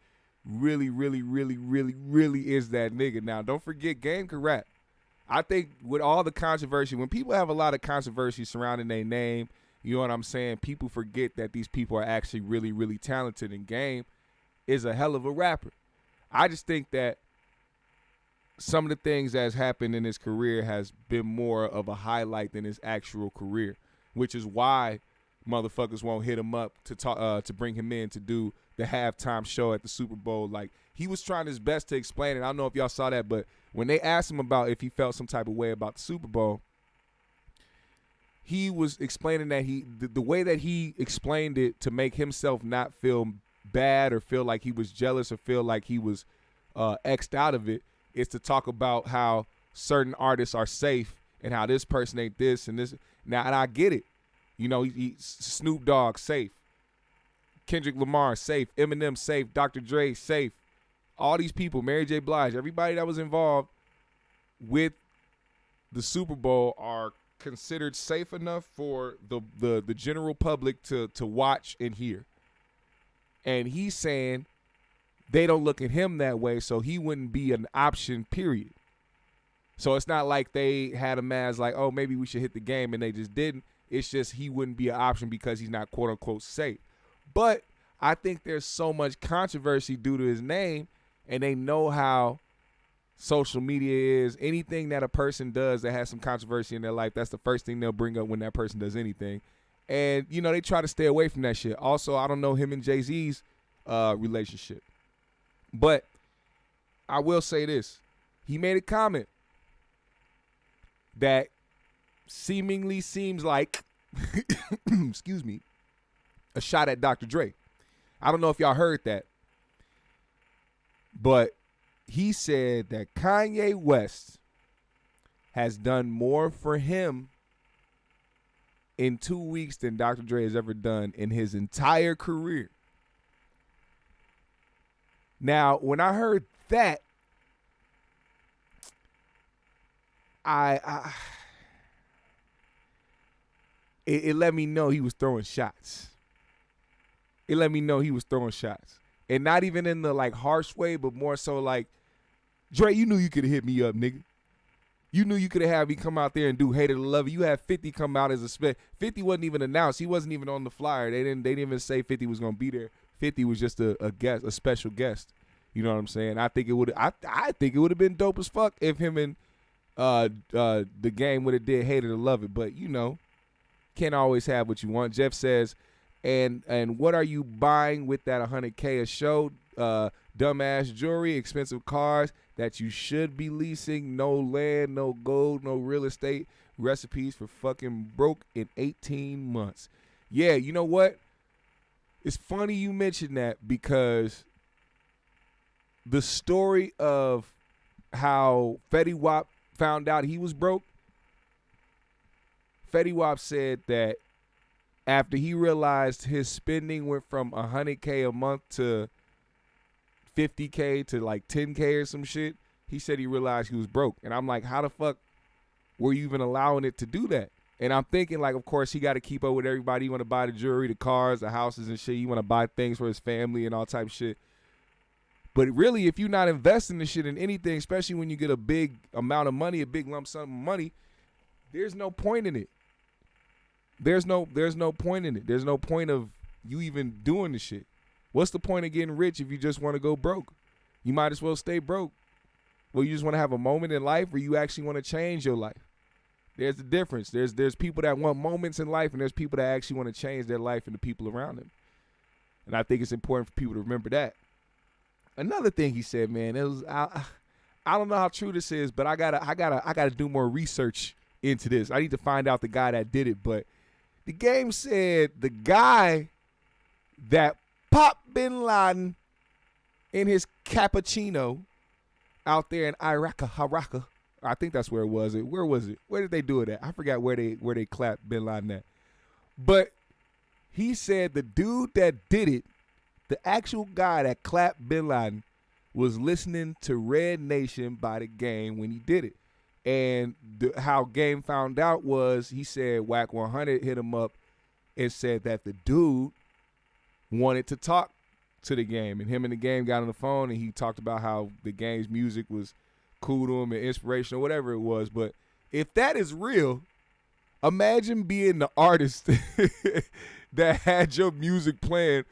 really, really, really, really, really is that nigga. Now, don't forget, Game can rap. I think with all the controversy, when people have a lot of controversy surrounding their name, you know what I'm saying, people forget that these people are actually really, really talented, and Game is a hell of a rapper. I just think that some of the things that's happened in his career has been more of a highlight than his actual career, which is why motherfuckers won't hit him up to talk to bring him in to do the halftime show at the Super Bowl. Like, he was trying his best to explain it. I don't know if y'all saw that, but when they asked him about if he felt some type of way about the Super Bowl, he was explaining that the way that he explained it to make himself not feel bad or feel like he was jealous or feel like he was X'd out of it is to talk about how certain artists are safe and how this person ain't this and this. Now, and I get it. Snoop Dogg, safe. Kendrick Lamar, safe. Eminem, safe. Dr. Dre, safe. All these people, Mary J. Blige, everybody that was involved with the Super Bowl are considered safe enough for the general public to watch and hear. And he's saying they don't look at him that way, so he wouldn't be an option, period. So it's not like they had him as like, oh, maybe we should hit the game, and they just didn't. It's just he wouldn't be an option because he's not quote-unquote safe. But I think there's so much controversy due to his name, and they know how social media is. Anything that a person does that has some controversy in their life, that's the first thing they'll bring up when that person does anything. And, they try to stay away from that shit. Also, I don't know him and Jay-Z's relationship. But I will say this. He made a comment that seemingly seems like, excuse me, a shot at Dr. Dre. I don't know if y'all heard that. But he said that Kanye West has done more for him in 2 weeks than Dr. Dre has ever done in his entire career. Now, when I heard that, it let me know he was throwing shots. It let me know he was throwing shots. And not even in the like harsh way, but more so like, Dre, you knew you could have hit me up, nigga. You knew you could have had me come out there and do Hated to Love It. You had 50 come out as a spec. 50 wasn't even announced. He wasn't even on the flyer. They didn't even say 50 was gonna be there. 50 was just a guest, a special guest. You know what I'm saying? I think it would have been dope as fuck if him and the game would have did Hated to Love It. But you know, can't always have what you want. Jeff says, and what are you buying with that $100K a show? Dumbass jewelry, expensive cars that you should be leasing, no land, no gold, no real estate, recipes for fucking broke in 18 months. Yeah, you know what? It's funny you mentioned that because the story of how Fetty Wap found out he was broke, Fetty Wap said that after he realized his spending went from $100K a month to $50K to like $10K or some shit, he said he realized he was broke. And I'm like, how the fuck were you even allowing it to do that? And I'm thinking, like, of course, he got to keep up with everybody. You want to buy the jewelry, the cars, the houses and shit. You want to buy things for his family and all type of shit. But really, if you're not investing the shit in anything, especially when you get a big amount of money, a big lump sum of money, there's no point in it. There's no point in it. There's no point of you even doing the shit. What's the point of getting rich if you just want to go broke? You might as well stay broke. Well, you just want to have a moment in life, or you actually want to change your life. There's the difference. There's people that want moments in life, and there's people that actually want to change their life and the people around them. And I think it's important for people to remember that. Another thing he said, man, it was I don't know how true this is, but I gotta do more research into this. I need to find out the guy that did it. But the game said the guy that popped Bin Laden in his cappuccino out there in Iraq. I think that's where it was. Where was it? Where did they do it at? I forgot where they clapped Bin Laden at. But he said the dude that did it, the actual guy that clapped Bin Laden, was listening to Red Nation by the Game when he did it. And how Game found out was he said Whack 100 hit him up and said that the dude wanted to talk to the Game. And him and the Game got on the phone and he talked about how the Game's music was cool to him and inspirational, whatever it was. But if that is real, imagine being the artist that had your music playing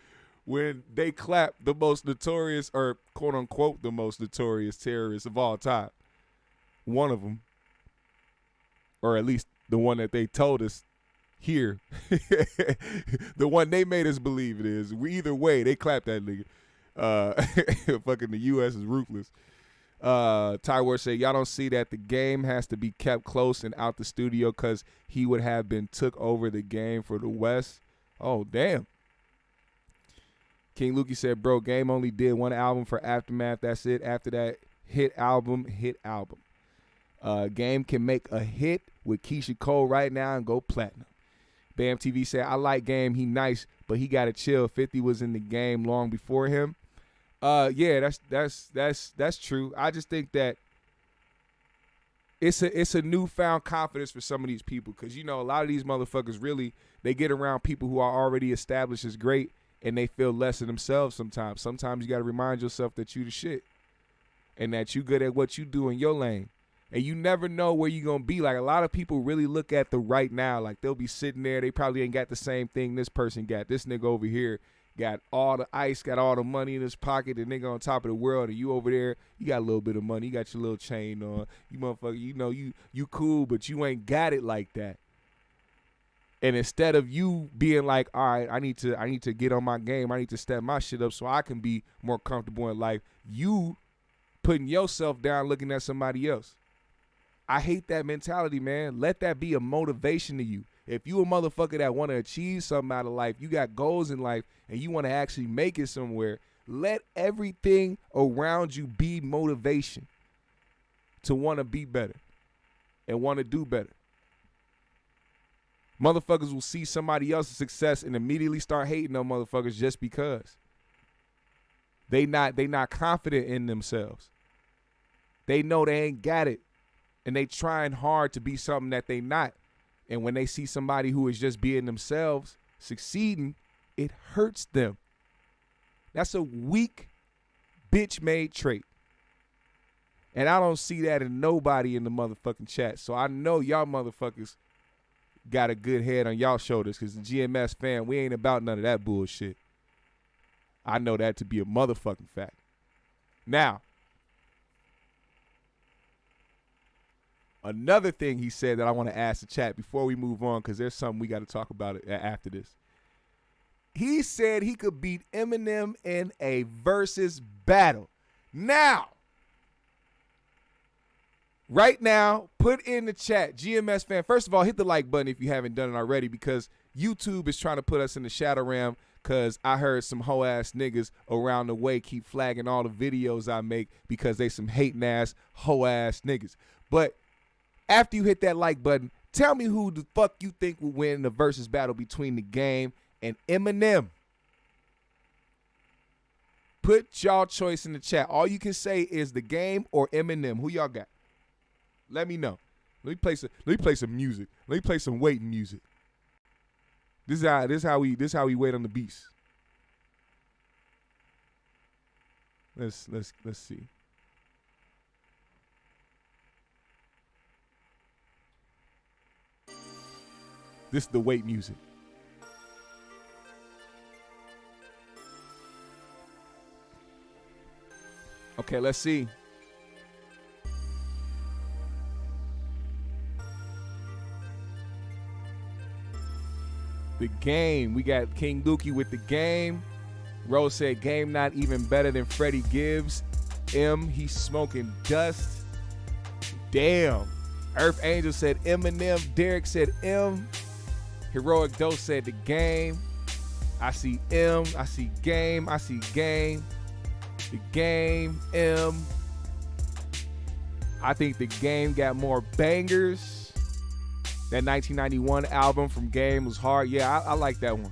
when they clapped the most notorious, or quote unquote the most notorious terrorist of all time. One of them, or at least the one that they told us here, the one they made us believe it is. Either way, they clapped that nigga. Fucking the U.S. is ruthless. Tyward said, y'all don't see that the Game has to be kept close and out the studio because he would have been took over the Game for the West. Oh, damn. King Lukey said, bro, Game only did one album for Aftermath. That's it. After that, hit album. Game can make a hit with Keisha Cole right now and go platinum. Bam TV said, I like Game. He nice, but he got to chill. 50 was in the game long before him. Yeah, that's true. I just think that it's a newfound confidence for some of these people because, you know, a lot of these motherfuckers really, they get around people who are already established as great and they feel less of themselves sometimes. Sometimes you got to remind yourself that you the shit and that you good at what you do in your lane. And you never know where you're going to be. Like, a lot of people really look at the right now. Like, they'll be sitting there. They probably ain't got the same thing this person got. This nigga over here got all the ice, got all the money in his pocket. The nigga on top of the world. And you over there, you got a little bit of money. You got your little chain on. You motherfucker, you know, you cool, but you ain't got it like that. And instead of you being like, all right, I need to get on my game. I need to step my shit up so I can be more comfortable in life. You putting yourself down looking at somebody else. I hate that mentality, man. Let that be a motivation to you. If you a motherfucker that want to achieve something out of life, you got goals in life, and you want to actually make it somewhere, let everything around you be motivation to want to be better and want to do better. Motherfuckers will see somebody else's success and immediately start hating on motherfuckers just because. They not confident in themselves. They know they ain't got it. And they trying hard to be something that they not. And when they see somebody who is just being themselves succeeding, it hurts them. That's a weak, bitch-made trait. And I don't see that in nobody in the motherfucking chat. So I know y'all motherfuckers got a good head on y'all shoulders, because the GMS fam, we ain't about none of that bullshit. I know that to be a motherfucking fact. Now, another thing he said that I want to ask the chat before we move on, because there's something we got to talk about after this. He said he could beat Eminem in a versus battle. Now, right now, put in the chat, GMS fan. First of all, hit the like button if you haven't done it already, because YouTube is trying to put us in the shadow realm, because I heard some hoe-ass niggas around the way keep flagging all the videos I make because they some hating-ass, hoe-ass niggas. But after you hit that like button, tell me who the fuck you think will win the versus battle between The Game and Eminem. Put y'all choice in the chat. All you can say is The Game or Eminem. Who y'all got? Let me know. Let me play some music. Let me play some waiting music. This is how we wait on the beast. Let's see. This is the wait music. Okay, let's see. The Game. We got King Dookie with The Game. Rose said Game not even better than Freddie Gibbs. He's smoking dust. Damn. Earth Angel said Eminem. Derek said M. Heroic Dose said The Game. I see M. I see Game. I see Game. The Game. M. I think The Game got more bangers. That 1991 album from Game was hard. Yeah, I like that one.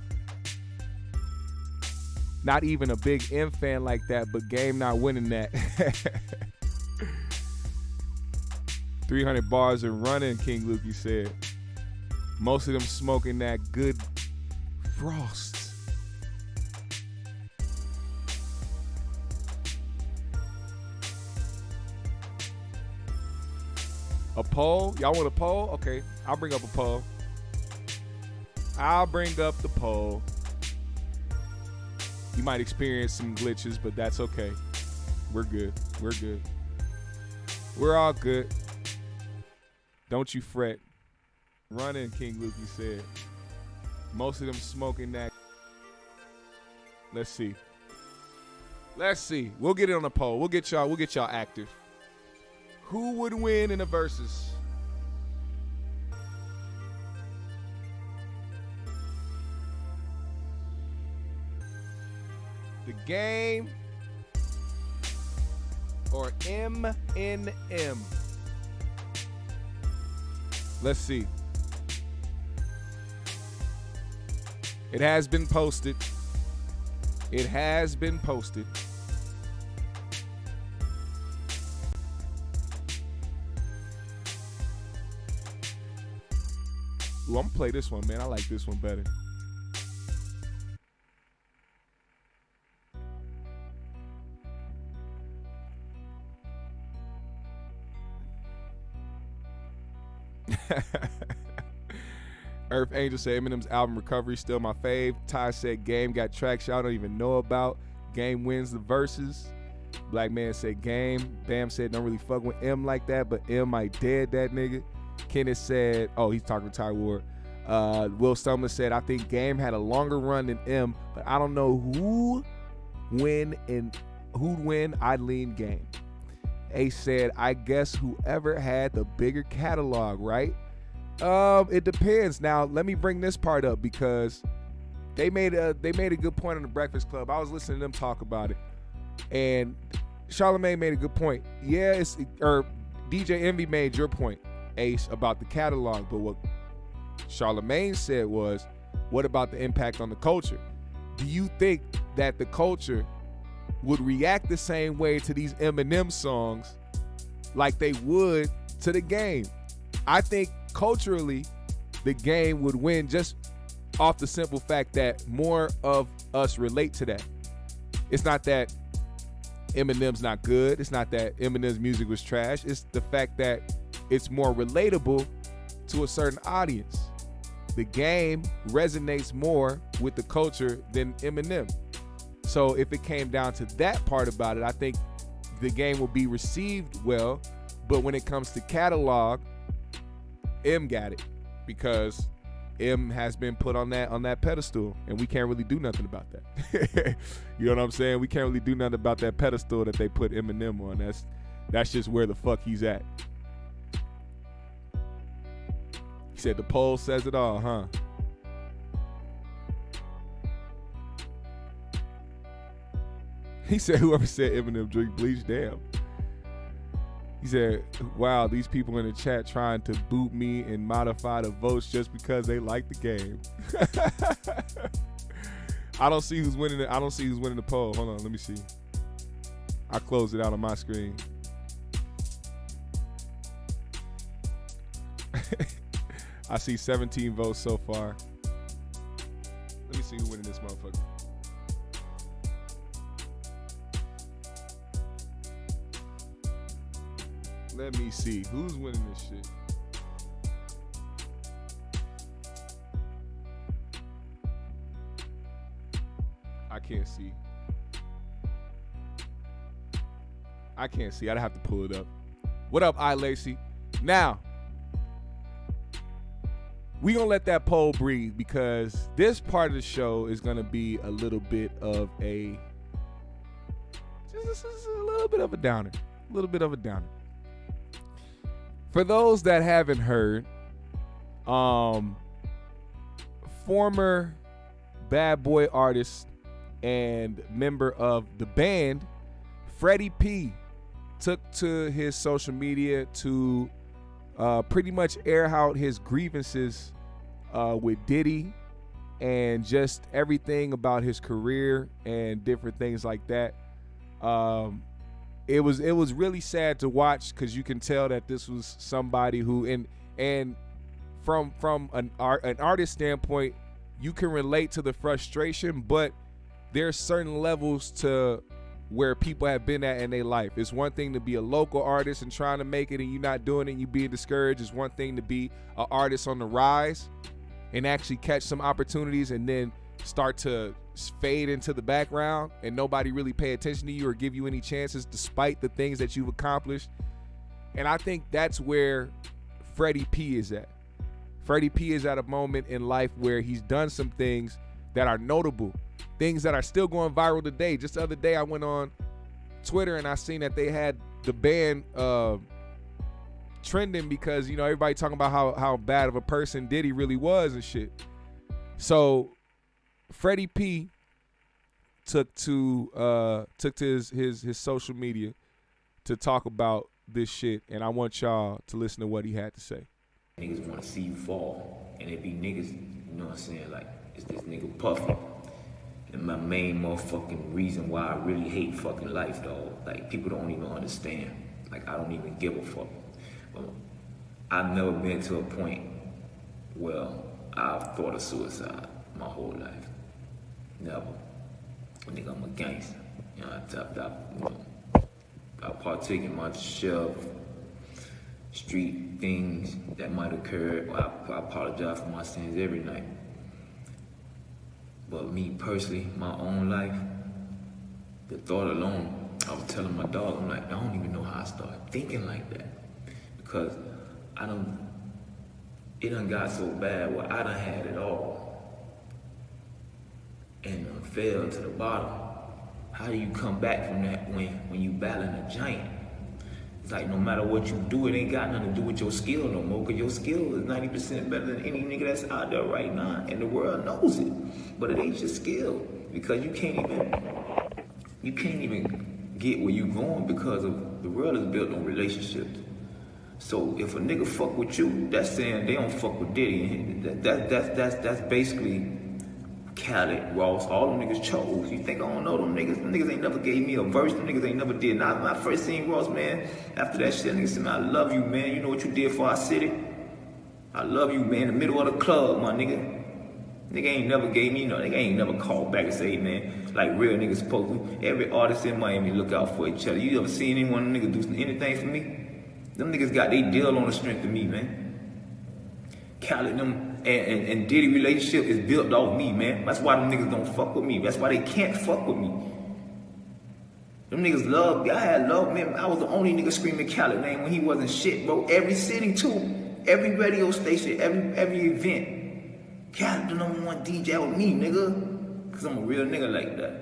Not even a big M fan like that, but Game not winning that. 300 bars and running, King Lukey said. Most of them smoking that good frost. A poll? Y'all want a poll? Okay, I'll bring up a poll. I'll bring up the poll. You might experience some glitches, but that's okay. We're good. We're good. We're all good. Don't you fret. Running, King Lukey said. Most of them smoking that. Let's see. Let's see. We'll get it on a poll. We'll get y'all active. Who would win in a versus? The Game or Eminem? Let's see. It has been posted. It has been posted. Ooh, I'm gonna play this one, man. I like this one better. Earth Angel said Eminem's album Recovery still my fave. Ty said Game got tracks y'all don't even know about. Game wins the verses. Black Man said Game. Bam said don't really fuck with M like that, but M might dead that nigga. Kenneth said, oh, he's talking to Ty Ward. Will Stumler said, I think Game had a longer run than M, but I don't know who'd win. I'd lean Game. Ace said, I guess whoever had the bigger catalog, right? It depends. Now, let me bring this part up because they made a good point on the Breakfast Club. I was listening to them talk about it, and Charlamagne made a good point. Yeah, DJ Envy made your point, Ace, about the catalog, but what Charlemagne said was, what about the impact on the culture? Do you think that the culture would react the same way to these Eminem songs like they would to the game? I think culturally, the game would win just off the simple fact that more of us relate to that. It's not that Eminem's not good. It's not that Eminem's music was trash. It's the fact that it's more relatable to a certain audience. The game resonates more with the culture than Eminem. So if it came down to that part about it, I think the game will be received well. But when it comes to catalog, M got it, because M has been put on that pedestal, and we can't really do nothing about that. You know what I'm saying? We can't really do nothing about that pedestal that they put Eminem on. That's just where the fuck he's at. He said the poll says it all, huh? He said whoever said Eminem drink bleach, damn. He said, wow, these people in the chat trying to boot me and modify the votes just because they like the game. I don't see who's winning it. I don't see who's winning the poll. Hold on, let me see. I closed it out on my screen. I see 17 votes so far. Let me see who's winning this motherfucker. Let me see who's winning this shit. I can't see. I'd have to pull it up. What up, I Lacey? Now, we gonna let that poll breathe, because this part of the show is gonna be a little bit of a downer. A little bit of a downer. For those that haven't heard, former Bad Boy artist and member of the band, Freddie P, took to his social media to pretty much air out his grievances with Diddy and just everything about his career and different things like that. It was really sad to watch, because you can tell that this was somebody who, and from an artist standpoint, you can relate to the frustration, but there's certain levels to where people have been at in their life. It's one thing to be a local artist and trying to make it and you're not doing it and you being discouraged. It's one thing to be an artist on the rise and actually catch some opportunities and then start to fade into the background and nobody really pay attention to you or give you any chances despite the things that you've accomplished. And I think that's where Freddie P is at. Freddie P is at a moment in life where he's done some things that are notable, things that are still going viral today. Just the other day I went on Twitter and I seen that they had the band trending because, you know, everybody talking about how bad of a person Diddy really was and shit. So Freddie P took to his social media to talk about this shit, and I want y'all to listen to what he had to say. Niggas want to see you fall, and it be niggas, you know what I'm saying, like, it's this nigga Puffy. And my main motherfucking reason why I really hate fucking life, dog. Like, people don't even understand. Like, I don't even give a fuck. But I've never been to a point where I've thought of suicide my whole life. Never. Nigga, I'm a gangster. You know, I partake in my share of street things that might occur. I apologize for my sins every night. But me personally, my own life, the thought alone, I was telling my dog, I'm like, I don't even know how I started thinking like that. Because it done got so bad where I done had it all and fell to the bottom. How do you come back from that when you battling a giant? It's like no matter what you do, it ain't got nothing to do with your skill no more, because your skill is 90% better than any nigga that's out there right now, and the world knows it. But it ain't your skill, because you can't even get where you going, because of the world is built on relationships. So if a nigga fuck with you, that's saying they don't fuck with Diddy. That's basically Khaled, Ross, all them niggas chose. You think I don't know them niggas? Them niggas ain't never gave me a verse. Them niggas ain't never did. Now, when I first seen Ross, man, after that shit, niggas said, man, I love you, man. You know what you did for our city? I love you, man. In the middle of the club, my nigga. Nigga ain't never gave me, nigga ain't never called back and say, hey, man, like real niggas supposed to. Every artist in Miami look out for each other. You ever seen anyone nigga do anything for me? Them niggas got they deal on the strength of me, man. Khaled, them and Diddy relationship is built off me, man. That's why them niggas don't fuck with me. That's why they can't fuck with me. Them niggas love, I had love, man. I was the only nigga screaming Khaled name when he wasn't shit, bro. Every city too, every radio station, every event. Khaled the #1 DJ with me, nigga. Cause I'm a real nigga like that.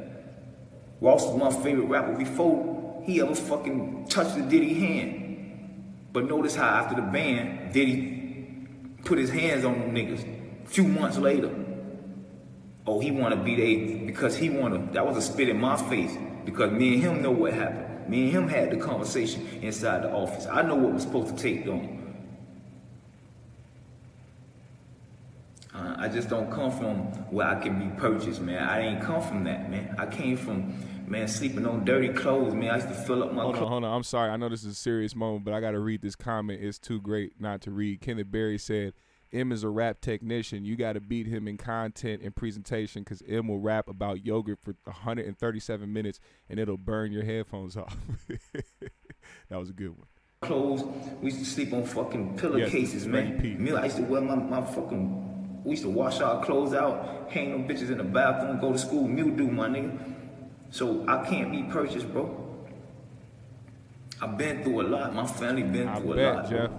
Ross was my favorite rapper before he ever fucking touched the Diddy hand. But notice how after the ban, Diddy put his hands on them niggas a few months later. Oh, he wanna be they, because he wanna, that was a spit in my face. Because me and him know what happened. Me and him had the conversation inside the office. I know what was supposed to take them. I just don't come from where I can be purchased, man. I ain't come from that, man. I came from, man, sleeping on dirty clothes, man. I used to fill up my clothes. Hold on. I'm sorry. I know this is a serious moment, but I got to read this comment. It's too great not to read. Kenneth Berry said, M is a rap technician. You got to beat him in content and presentation because M will rap about yogurt for 137 minutes and it'll burn your headphones off. That was a good one. Clothes. We used to sleep on fucking pillowcases, man. Me, I used to wear my fucking... We used to wash our clothes out, hang them bitches in the bathroom, go to school, mildew, my nigga. So I can't be purchased, bro. I've been through a lot. My family been through a lot, Jeff.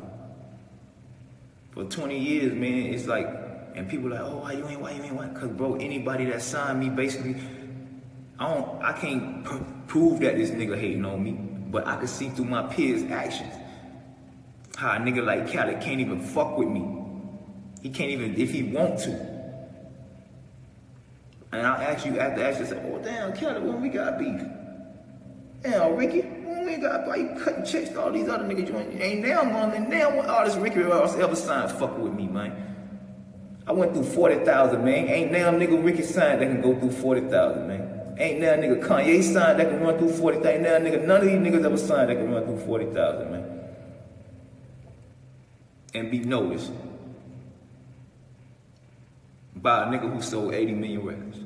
For 20 years, man, it's like, and people like, oh, why you ain't? Cause bro, anybody that signed me, basically, I can't prove that this nigga hating on me, but I can see through my peers' actions how a nigga like Khaled can't even fuck with me. He can't even, if he want to. And I'll ask you after ask you, say, oh damn, Khaled, when we got beef? Damn, Ricky, when we got, why you cutting checks to all these other niggas? You ain't now, mom, and now what artist Ricky Ross ever signed fucking with me, man? I went through 40,000, man. Ain't now nigga Ricky signed that can go through 40,000, man. Ain't now nigga Kanye signed that can run through 40,000. Ain't now nigga, none of these niggas ever signed that can run through 40,000, man. And be noticed by a nigga who sold 80 million records.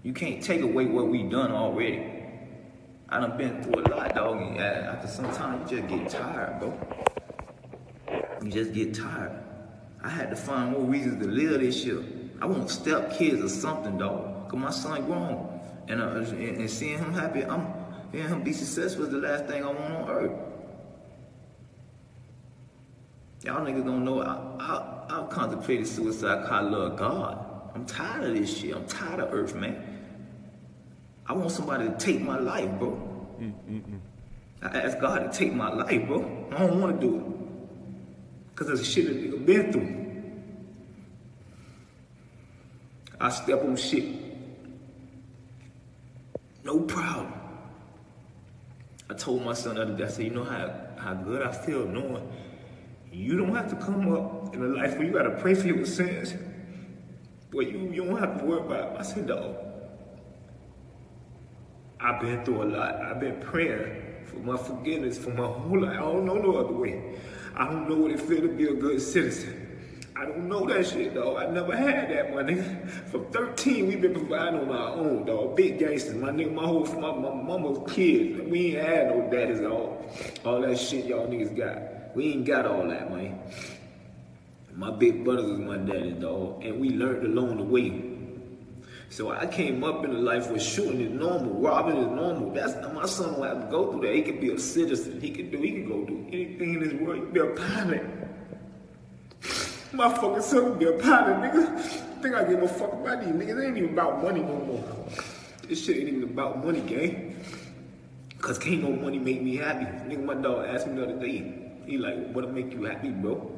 You can't take away what we done already. I done been through a lot, dog. And after some time, you just get tired, bro. You just get tired. I had to find more reasons to live this shit. I want step kids or something, dog. Cause my son grown. And seeing him happy, seeing him be successful is the last thing I want on earth. Y'all niggas don't know, I've contemplated suicide because I love God. I'm tired of this shit. I'm tired of earth, man. I want somebody to take my life, bro. I asked God to take my life, bro. I don't want to do it. Because there's shit that nigga been through. I step on shit. No problem. I told my son the other day, I said, you know how good I feel knowing you don't have to come up in a life where you gotta pray for your sins. Boy, you don't have to worry about it. I said, dog, I've been through a lot. I've been praying for my forgiveness for my whole life. I don't know no other way. I don't know what it feels to be a good citizen. I don't know that shit, dog. I never had that, my nigga. From 13, we been providing on our own, dog. Big gangsters, my nigga. My mama's kids. We ain't had no daddies, all that shit y'all niggas got. We ain't got all that, man. My big brothers was my daddy, dog, and we learned along the way. So I came up in a life where shooting is normal, robbing is normal. That's my son don't have to go through that. He can be a citizen. He can go do anything in this world. He can be a pilot. My fucking son can be a pilot, nigga. Think I give a fuck about these niggas? It ain't even about money no more. This shit ain't even about money, gang. Cause can't no money make me happy. Nigga, my dog asked me the other day. He like, what'll make you happy, bro?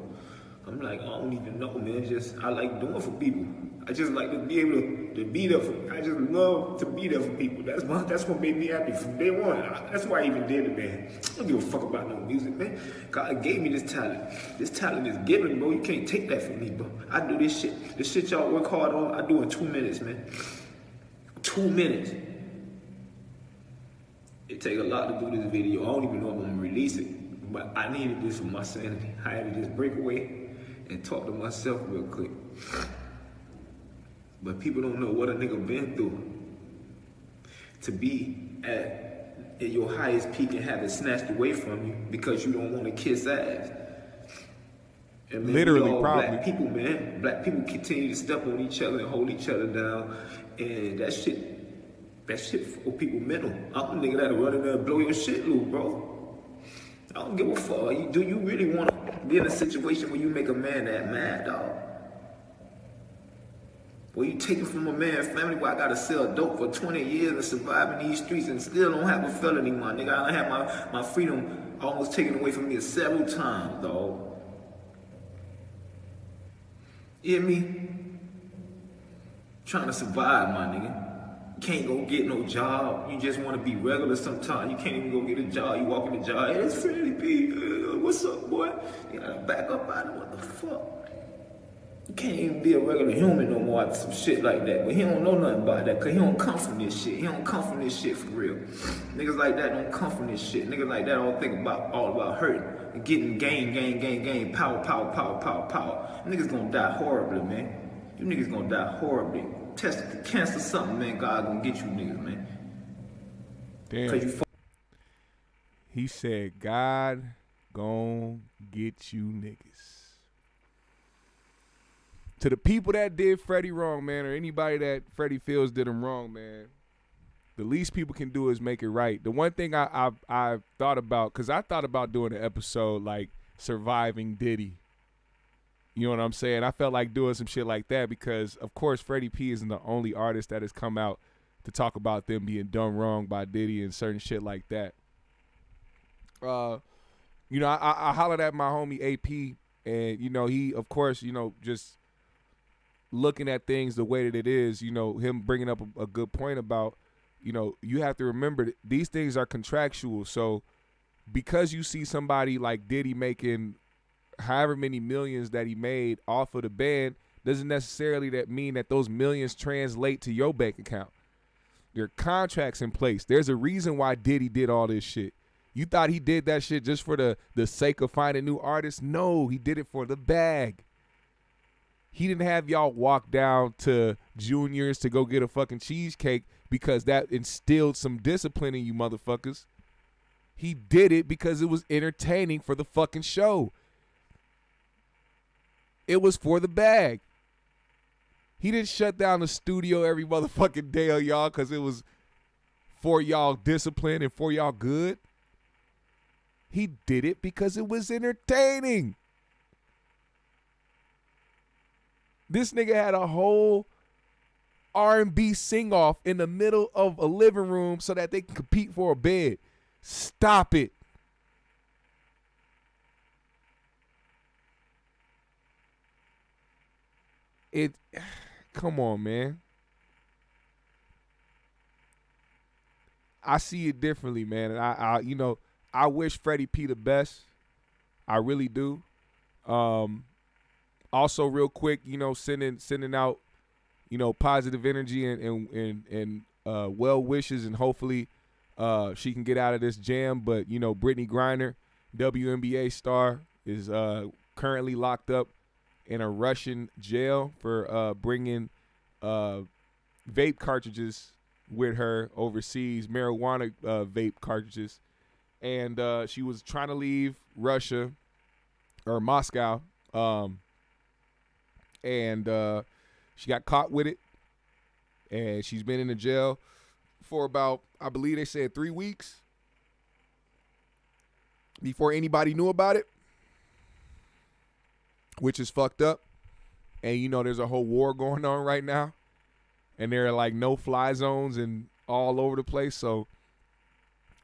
I'm like, I don't even know, man. Just, I like doing for people. I just like to be able to be there for. I just love to be there for people. That's what made me happy from day one. That's why I even did it, man. I don't give a fuck about no music, man. God gave me this talent. This talent is given, bro. You can't take that from me, bro. I do this shit. This shit y'all work hard on, I do in 2 minutes, man. 2 minutes. It take a lot to do this video. I don't even know if I'm gonna release it, but I needed this for my sanity. I had to just break away and talk to myself real quick. But people don't know what a nigga been through. To be at your highest peak and have it snatched away from you because you don't want to kiss ass. And man, literally, probably. Black people, man. Black people continue to step on each other and hold each other down. And that shit for people mental. I'm a nigga that'll run in there and blow your shit loose, bro. I don't give a fuck. Do you really want to be in a situation where you make a man that mad, dog? Where you take it from a man's family where I gotta sell dope for 20 years and survive in these streets and still don't have a felony, my nigga. I done had my freedom almost taken away from me several times, dog. You hear me? Trying to survive, my nigga. You can't go get no job. You just want to be regular sometimes. You can't even go get a job. You walk in the job, hey, it's Freddie P. What's up, boy? You gotta back up out of what the fuck? You can't even be a regular human no more after some shit like that. But he don't know nothing about that because he don't come from this shit. He don't come from this shit for real. Niggas like that don't come from this shit. Niggas like that don't think all about hurting and getting gain, power. Niggas gonna die horribly, man. You niggas gonna die horribly. Test cancer something, man. God gonna get you niggas, man. Damn. He said, God gon' get you niggas. To the people that did Freddie wrong, man, or anybody that Freddie feels did him wrong, man, the least people can do is make it right. The one thing I thought about, because I thought about doing an episode like surviving Diddy. You know what I'm saying? I felt like doing some shit like that because, of course, Freddie P isn't the only artist that has come out to talk about them being done wrong by Diddy and certain shit like that. You know, I hollered at my homie AP, and, you know, he, of course, you know, just looking at things the way that it is, you know, him bringing up a good point about, you know, you have to remember that these things are contractual. So because you see somebody like Diddy making however many millions that he made off of the band, doesn't necessarily mean that those millions translate to your bank account. There are contracts in place. There's a reason why Diddy did all this shit. You thought he did that shit just for the sake of finding new artists? No, he did it for the bag. He didn't have y'all walk down to Junior's to go get a fucking cheesecake because that instilled some discipline in you motherfuckers. He did it because it was entertaining for the fucking show. It was for the bag. He didn't shut down the studio every motherfucking day of y'all because it was for y'all discipline and for y'all good. He did it because it was entertaining. This nigga had a whole R&B sing-off in the middle of a living room so that they can compete for a bed. Stop it. Come on, man. I see it differently, man. And you know, I wish Freddie P the best. I really do. Also, real quick, you know, sending out, you know, positive energy and well wishes, and hopefully she can get out of this jam. But, you know, Brittany Griner, WNBA star, is currently locked up in a Russian jail for bringing vape cartridges with her overseas, marijuana vape cartridges. And she was trying to leave Russia or Moscow. And she got caught with it, and she's been in the jail for about, I believe they said 3 weeks before anybody knew about it, which is fucked up. And, you know, there's a whole war going on right now, and there are like no-fly zones and all over the place. So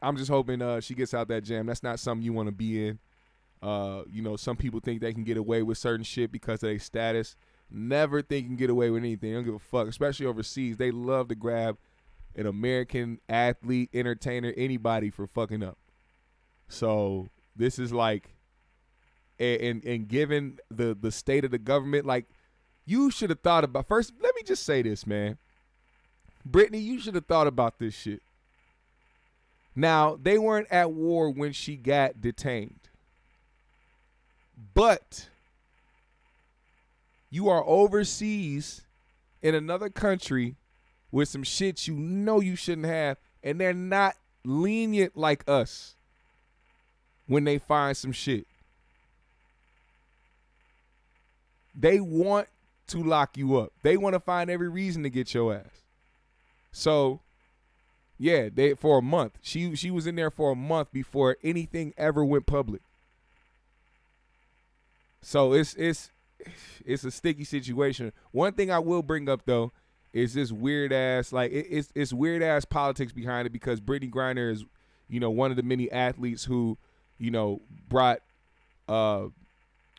I'm just hoping she gets out that jam. That's not something you want to be in. You know, some people think they can get away with certain shit because of their status. never think you can get away with anything. They don't give a fuck, especially overseas. They love to grab an American athlete, entertainer, anybody for fucking up. So this is like, and given the state of the government, like, you should have thought about, first, let me just say this, man. Brittany, you should have thought about this shit. Now, they weren't at war when she got detained. But you are overseas in another country with some shit you know you shouldn't have, and they're not lenient like us when they find some shit. They want to lock you up. They want to find every reason to get your ass. So, yeah, for a month. She was in there for a month before anything ever went public. So it's a sticky situation. One thing I will bring up though is this weird ass, like, it's weird ass politics behind it, because Brittany Griner is, you know, one of the many athletes who, you know, brought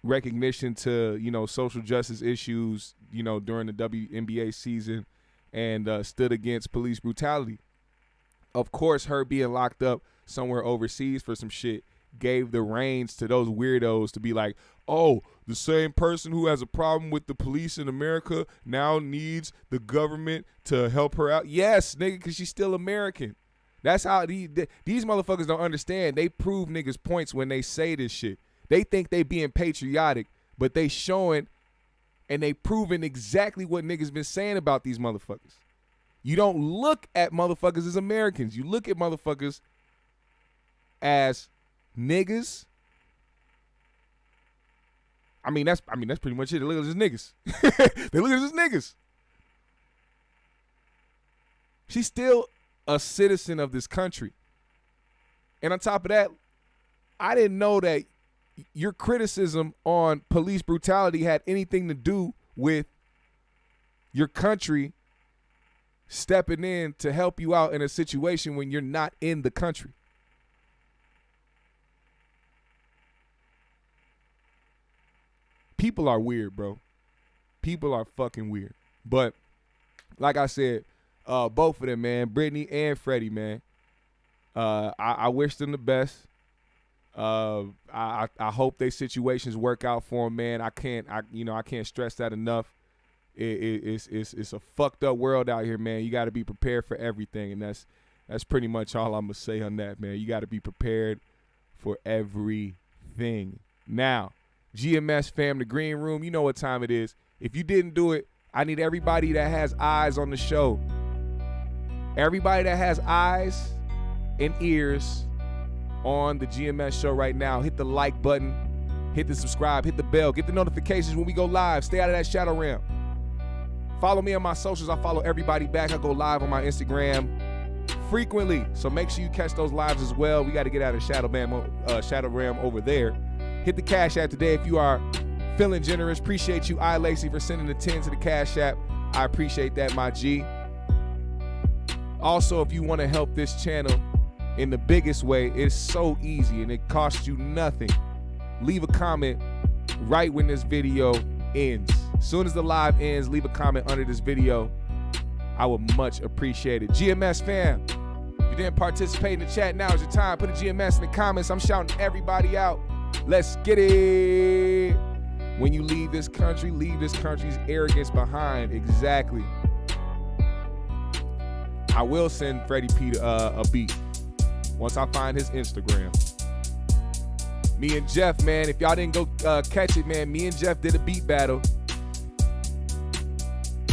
recognition to, you know, social justice issues, you know, during the WNBA season, and stood against police brutality. Of course, her being locked up somewhere overseas for some shit gave the reins to those weirdos to be like, oh, the same person who has a problem with the police in America now needs the government to help her out. Yes, nigga, because she's still American. That's how these motherfuckers don't understand. They prove niggas points when they say this shit. They think they being patriotic, but they showing and they proving exactly what niggas been saying about these motherfuckers. You don't look at motherfuckers as Americans. You look at motherfuckers as niggas. I mean that's pretty much it. They look at us as niggas. They look at us as niggas. She's still a citizen of this country. And on top of that, I didn't know that your criticism on police brutality had anything to do with your country stepping in to help you out in a situation when you're not in the country. People are weird, bro. People are fucking weird. But like I said, both of them, man, Brittany and Freddie, man, I wish them the best. I hope their situations work out for them, man. I can't stress that enough. It's a fucked up world out here, man. You got to be prepared for everything, and that's pretty much all I'm gonna say on that, man. You got to be prepared for everything. Now, GMS fam, the green room, you know what time it is. If you didn't do it, I need everybody that has eyes on the show. Everybody that has eyes and ears on the GMS show right now, hit the like button, hit the subscribe, hit the bell, get the notifications when we go live. Stay out of that shadow realm. Follow me on my socials. I follow everybody back. I go live on my Instagram frequently, so make sure you catch those lives as well. We got to get out of shadow realm over there. Hit the Cash App today if you are feeling generous. Appreciate you, Lacey, for sending the 10 to the Cash App. I appreciate that, my G. Also, if you want to help this channel in the biggest way, it's so easy and it costs you nothing. Leave a comment right when this video ends. As soon as the live ends, leave a comment under this video. I would much appreciate it. GMS fam, if you didn't participate in the chat, now is your time. Put a GMS in the comments. I'm shouting everybody out. Let's get it. When you leave this country's arrogance behind. Exactly. I will send Freddie P a beat once I find his Instagram. Me and Jeff, man, if y'all didn't go catch it, man, me and Jeff did a beat battle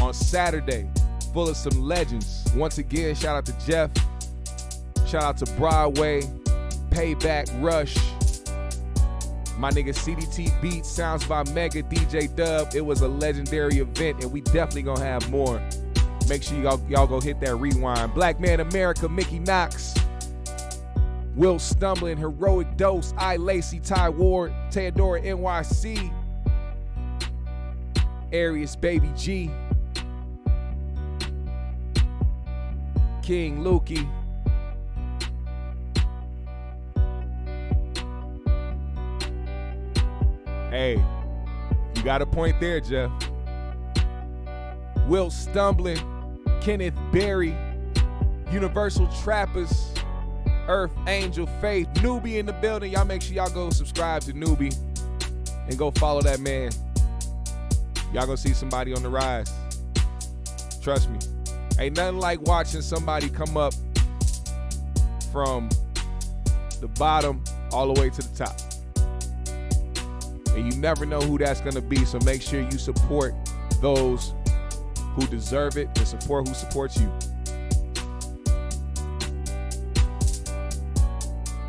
on Saturday, full of some legends. Once again, shout out to Jeff. Shout out to Broadway, Payback, Rush. My nigga CDT Beats, Sounds by Mega, DJ Dub. It was a legendary event, and we definitely gonna have more. Make sure y'all go hit that rewind. Black Man America, Mickey Knox. Will Stumbling, Heroic Dose, Lacey, Ty Ward, Theodora NYC, Arius Baby G, King Lukey, hey, you got a point there, Jeff. Will Stumbling, Kenneth Berry, Universal Trappers, Earth Angel Faith, Newbie in the building. Y'all make sure y'all go subscribe to Newbie and go follow that man. Y'all gonna see somebody on the rise. Trust me. Ain't nothing like watching somebody come up from the bottom all the way to the top. And you never know who that's gonna be, so make sure you support those who deserve it and support who supports you.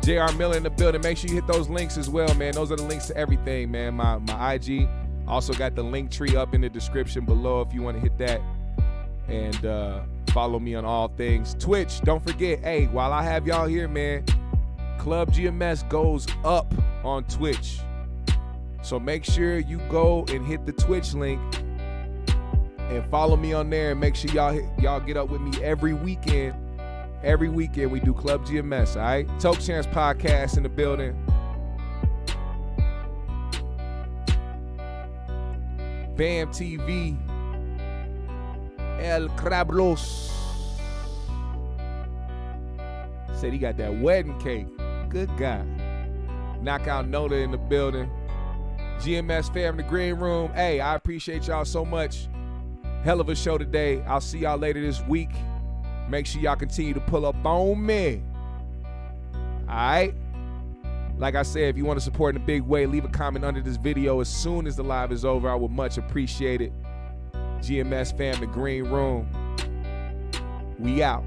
JR Miller in the building. Make sure you hit those links as well, man. Those are the links to everything, man. My IG. Also got the link tree up in the description below if you want to hit that. And follow me on all things. Twitch, don't forget, hey, while I have y'all here, man, Club GMS goes up on Twitch. So make sure you go and hit the Twitch link and follow me on there, and make sure y'all get up with me every weekend. Every weekend we do Club GMS, all right? Toke Chance Podcast in the building. Bam TV. El Crablos. Said he got that wedding cake. Good guy. Knockout Noda in the building. GMS fam, the green room. Hey, I appreciate y'all so much. Hell of a show today. I'll see y'all later this week. Make sure y'all continue to pull up on me. All right? Like I said, if you want to support in a big way, leave a comment under this video as soon as the live is over. I would much appreciate it. GMS fam, the green room. We out.